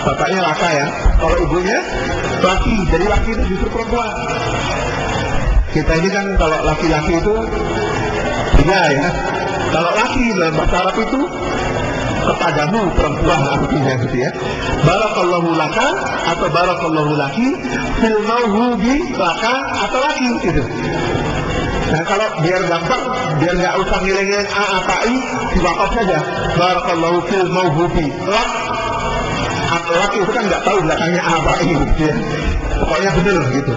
bapaknya laka ya. Kalau ibunya laki, jadi laki itu justru perempuan. Kita ini kan kalau laki-laki itu tiga ya. Kalau laki dalam bahasa Arab itu kepadamu perempuan artinya gitu ya. Barakallahu laka atau barakallahu laki, fil mauhubi laka atau laki gitu. Nah kalau biar gampang, biar nggak usah ngiling-ngiling a apa i, diwakaf saja. Barakallahu fil mauhubi lak. Atau laki itu kan nggak tahu belakangnya a apa i gitu ya. Pokoknya bener gitu.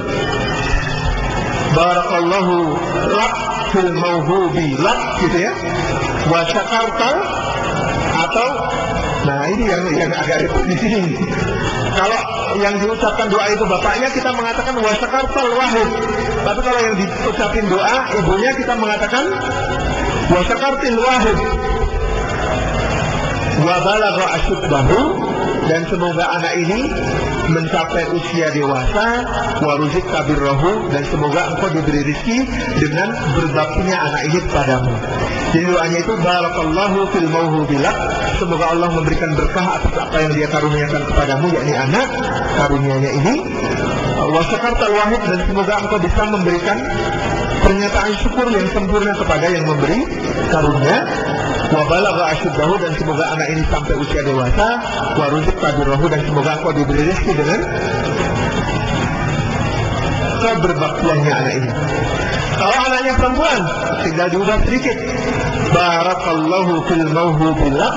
Barakallahu lak fil mauhubi lak gitu ya. Wa syakarta atau nah ini yang agak ribet di sini. Kalau yang diucapkan doa itu bapaknya kita mengatakan wa syakartal wahid. Tapi kalau yang diucapin doa ibunya kita mengatakan wa syakartil wahid. Wa balagha asyuddahu, dan semoga anak ini mencapai usia dewasa, wa ruzikta birrahu, dan semoga engkau diberi rezeki dengan berbaktinya anak ini kepadamu. Jadi doanya itu barakallahu fil mauhubi lak, semoga Allah memberikan berkah atas apa yang dia karuniakan kepadamu, yakni anak karunianya ini. Wa syakartal wahid, dan semoga engkau bisa memberikan pernyataan syukur yang sempurna kepada yang memberi karunia. Wa balagha asyuddahu, dan semoga anak ini sampai usia dewasa. Wa ruzikta birrahu, dan semoga engkau diberi rezeki dengan keberbaktiannya anak ini. Kalau anaknya perempuan tinggal diubah sedikit. Barakallahu fil mauhubi lak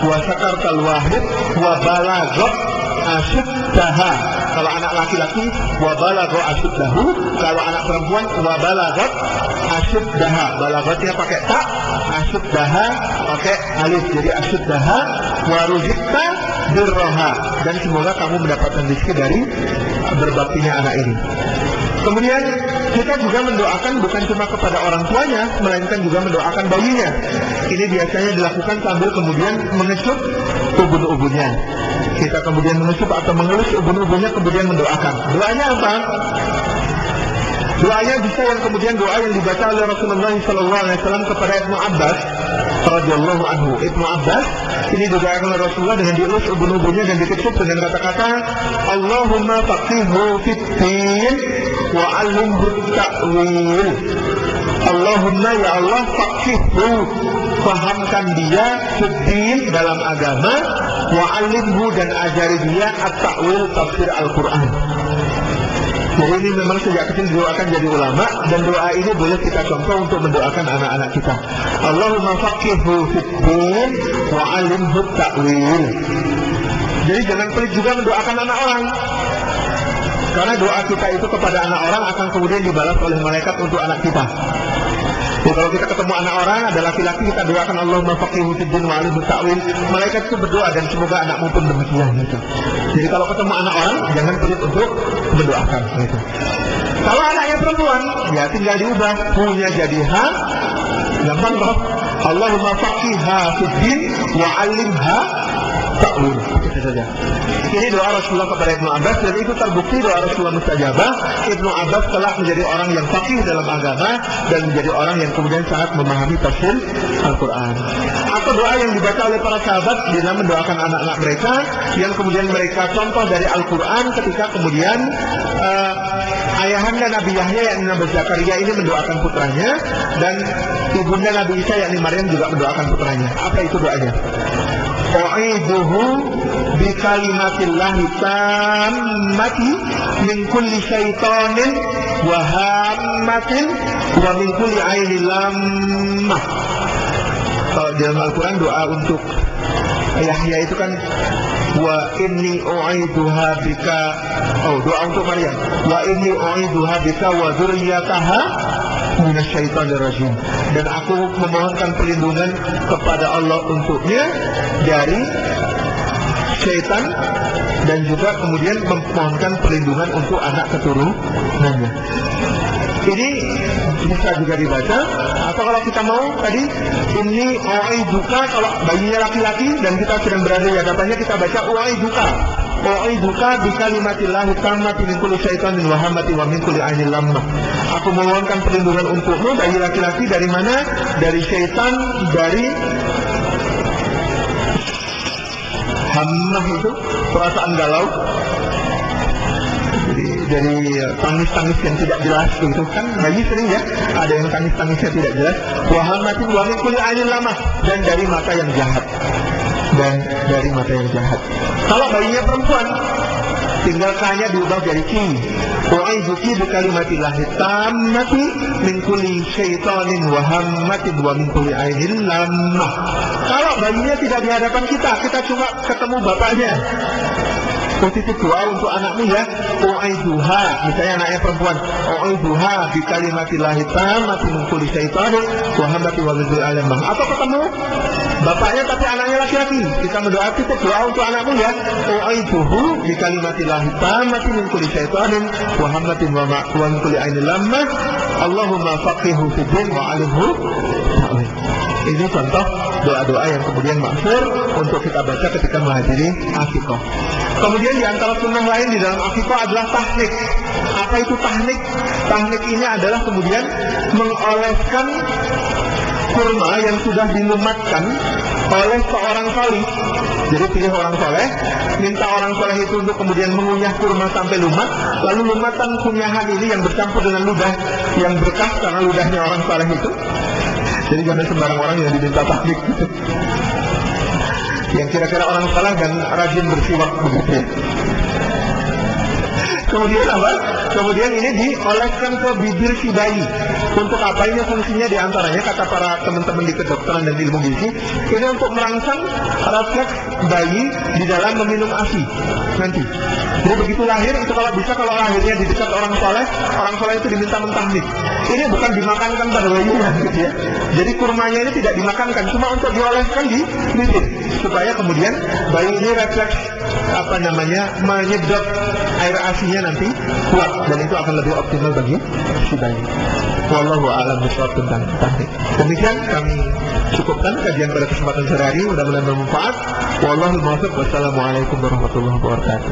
wa syakartal wahid wa balagha asyuddaha. Kalau anak laki-laki wa balagha asyuddahu, kalau anak perempuan wa balagha asyuddaha. Balaghatnya pakai ta, asyuddaha pakai alif, jadi asyuddaha. Wa ruzikta birraha, dan semoga kamu mendapatkan rezeki dari berbaktinya anak ini. Kemudian kita juga mendoakan bukan cuma kepada orang tuanya, melainkan juga mendoakan bayinya. Ini biasanya dilakukan sambil kemudian mengecup ubun-ubunnya. Kita kemudian mengecup atau mengelus ubun-ubunnya, kemudian mendoakan. Doanya apa? Doanya bisa yang kemudian doa yang dibaca oleh Rasulullah SAW kepada Ibnu Abbas radhiyallahu anhu. Ibnu Abbas ini didoakan oleh Rasulullah dengan dielus ubun-ubunnya dan dikecup dengan kata-kata Allahumma faqihhu fid-din wa 'allimhu ta'wil. Allahumma ya Allah faqihhu, fahamkan dia fid-din dalam agama, wa 'allimhu, dan ajari dia at-ta'wil tafsir Al-Qur'an. Jadi ini memang sejak kecil didoakan jadi ulama, dan doa ini boleh kita contoh untuk mendoakan anak-anak kita. Allahumma faqihhu fid-din wa 'allimhu ta'wil. Jadi jangan pelit juga mendoakan anak orang. Karena doa kita itu kepada anak orang akan kemudian dibalas oleh malaikat untuk anak kita. Jadi kalau kita ketemu anak orang, ada laki-laki, kita doakan Allahumma faqihhu fid-din wa 'allimhu ta'wil. Malaikat itu berdoa dan semoga anakmu pun demikian gitu. Jadi kalau ketemu anak orang, jangan pelit untuk mendoakan gitu. Kalau anaknya perempuan, ya tinggal diubah punya jadi ha, gampang toh. Allahumma faqihha fid-din wa 'allimha ta'wil. Itu saja. Ini doa Rasulullah kepada Ibnu Abbas, dan itu terbukti doa Rasulullah mustajabah. Ibnu Abbas telah menjadi orang yang faqih dalam agama dan menjadi orang yang kemudian sangat memahami tafsir Al-Quran. Atau doa yang dibaca oleh para sahabat dalam mendoakan anak-anak mereka, yang kemudian mereka contoh dari Al-Quran ketika kemudian ayahanda Nabi Yahya yakni Nabi Zakaria ini mendoakan putranya, dan ibunda Nabi Isa yakni Maryam juga mendoakan putranya. Apa itu doanya? U'iduhu bi kalimatillahi tammati min kulli syaitanin wa hammatin wa min kulli ainin lammah. Kalau dalam Al-Quran doa untuk Yahya itu kan wa inni u'iduha bika, doa untuk Maryam, wa inni u'iduha bika wa dzurriyyataha minasyaitonir rajim, dan aku memohonkan perlindungan kepada Allah untuknya dari syaitan, dan juga kemudian memohonkan perlindungan untuk anak keturunannya. Ini bisa juga dibaca. Atau kalau kita mau tadi ini u'iduka, kalau bayinya laki-laki dan kita sedang berada di hadapannya, kita baca u'iduka bi kalimatillahi tammati min kulli syaitanin wa hammati wa min kulli ainin lammah. Aku memohonkan perlindungan untukmu bayi laki-laki dari mana? Dari syaitan, dari hammah itu perasaan galau. dari tangis-tangis yang tidak jelas itu kan bayi sering ya ada yang tangis-tangisnya tidak jelas. Wa hammatin wa min kulli ainin lamah, dan dari mata yang jahat. Kalau bayinya perempuan, tinggal kanya diubah jadi ki. Wa'idzuki bi kalimatillahi tammati min kulli syaitanin wa hammatin wa min kulli ainin lamah. Kalau bayinya tidak di hadapan kita cuma ketemu bapaknya. Positif doa untuk anakmu ya. U'aiduha, misalnya anaknya perempuan, u'aiduha bi kalimatillahi tammati min kulli syaitanin wa hammatin wa min kulli ainin lamah. Atau ketemu bapaknya tapi anaknya laki-laki, kita mendoa kita doa untuk anakmu ya. U'aiduhu bi kalimatillahi tammati min kulli syaitanin wa hammatin wa min kulli ainin lamah. Allahumma faqihhu fid din wa 'alimhu ta'wil. Ini contoh doa-doa yang kemudian maksur untuk kita baca ketika menghadiri akikah. Kemudian di antara sunnah lain di dalam akikah adalah tahnik. Apa itu tahnik? Tahnik ini adalah kemudian mengoleskan kurma yang sudah dilumatkan oleh seorang salih. Jadi pilih orang soleh, minta orang soleh itu untuk kemudian mengunyah kurma sampai lumat, lalu lumatan kunyahan ini yang bercampur dengan ludah yang berkah karena ludahnya orang soleh itu. Jadi jangan sembarang orang yang diminta tahnik gitu. Yang kira-kira orang salah dan rajin bersiwak begitu. Kemudian apa? Kemudian ini dioleskan ke bibir si bayi. Untuk apa ini fungsinya? Diantaranya kata para teman-teman di kedokteran dan ilmu gizi, ini untuk merangsang refleks bayi di dalam meminum ASI nanti. Jadi begitu lahir itu kalau bisa, kalau lahirnya di dekat orang soleh itu diminta mentahnik. Ini bukan dimakankan pada bayinya gitu ya. Jadi kurmanya ini tidak dimakankan, cuma untuk dioleskan di bibir supaya kemudian bayi ini refleks menyedot air asinya nanti kuat, dan itu akan lebih optimal bagi si bayi. Wallahu a'lam bishawab tentang tahnik. Demikian kami cukupkan kajian pada kesempatan sore hari, mudah-mudahan bermanfaat. Wallahul muwaffiq. Wassalamualaikum warahmatullahi wabarakatuh.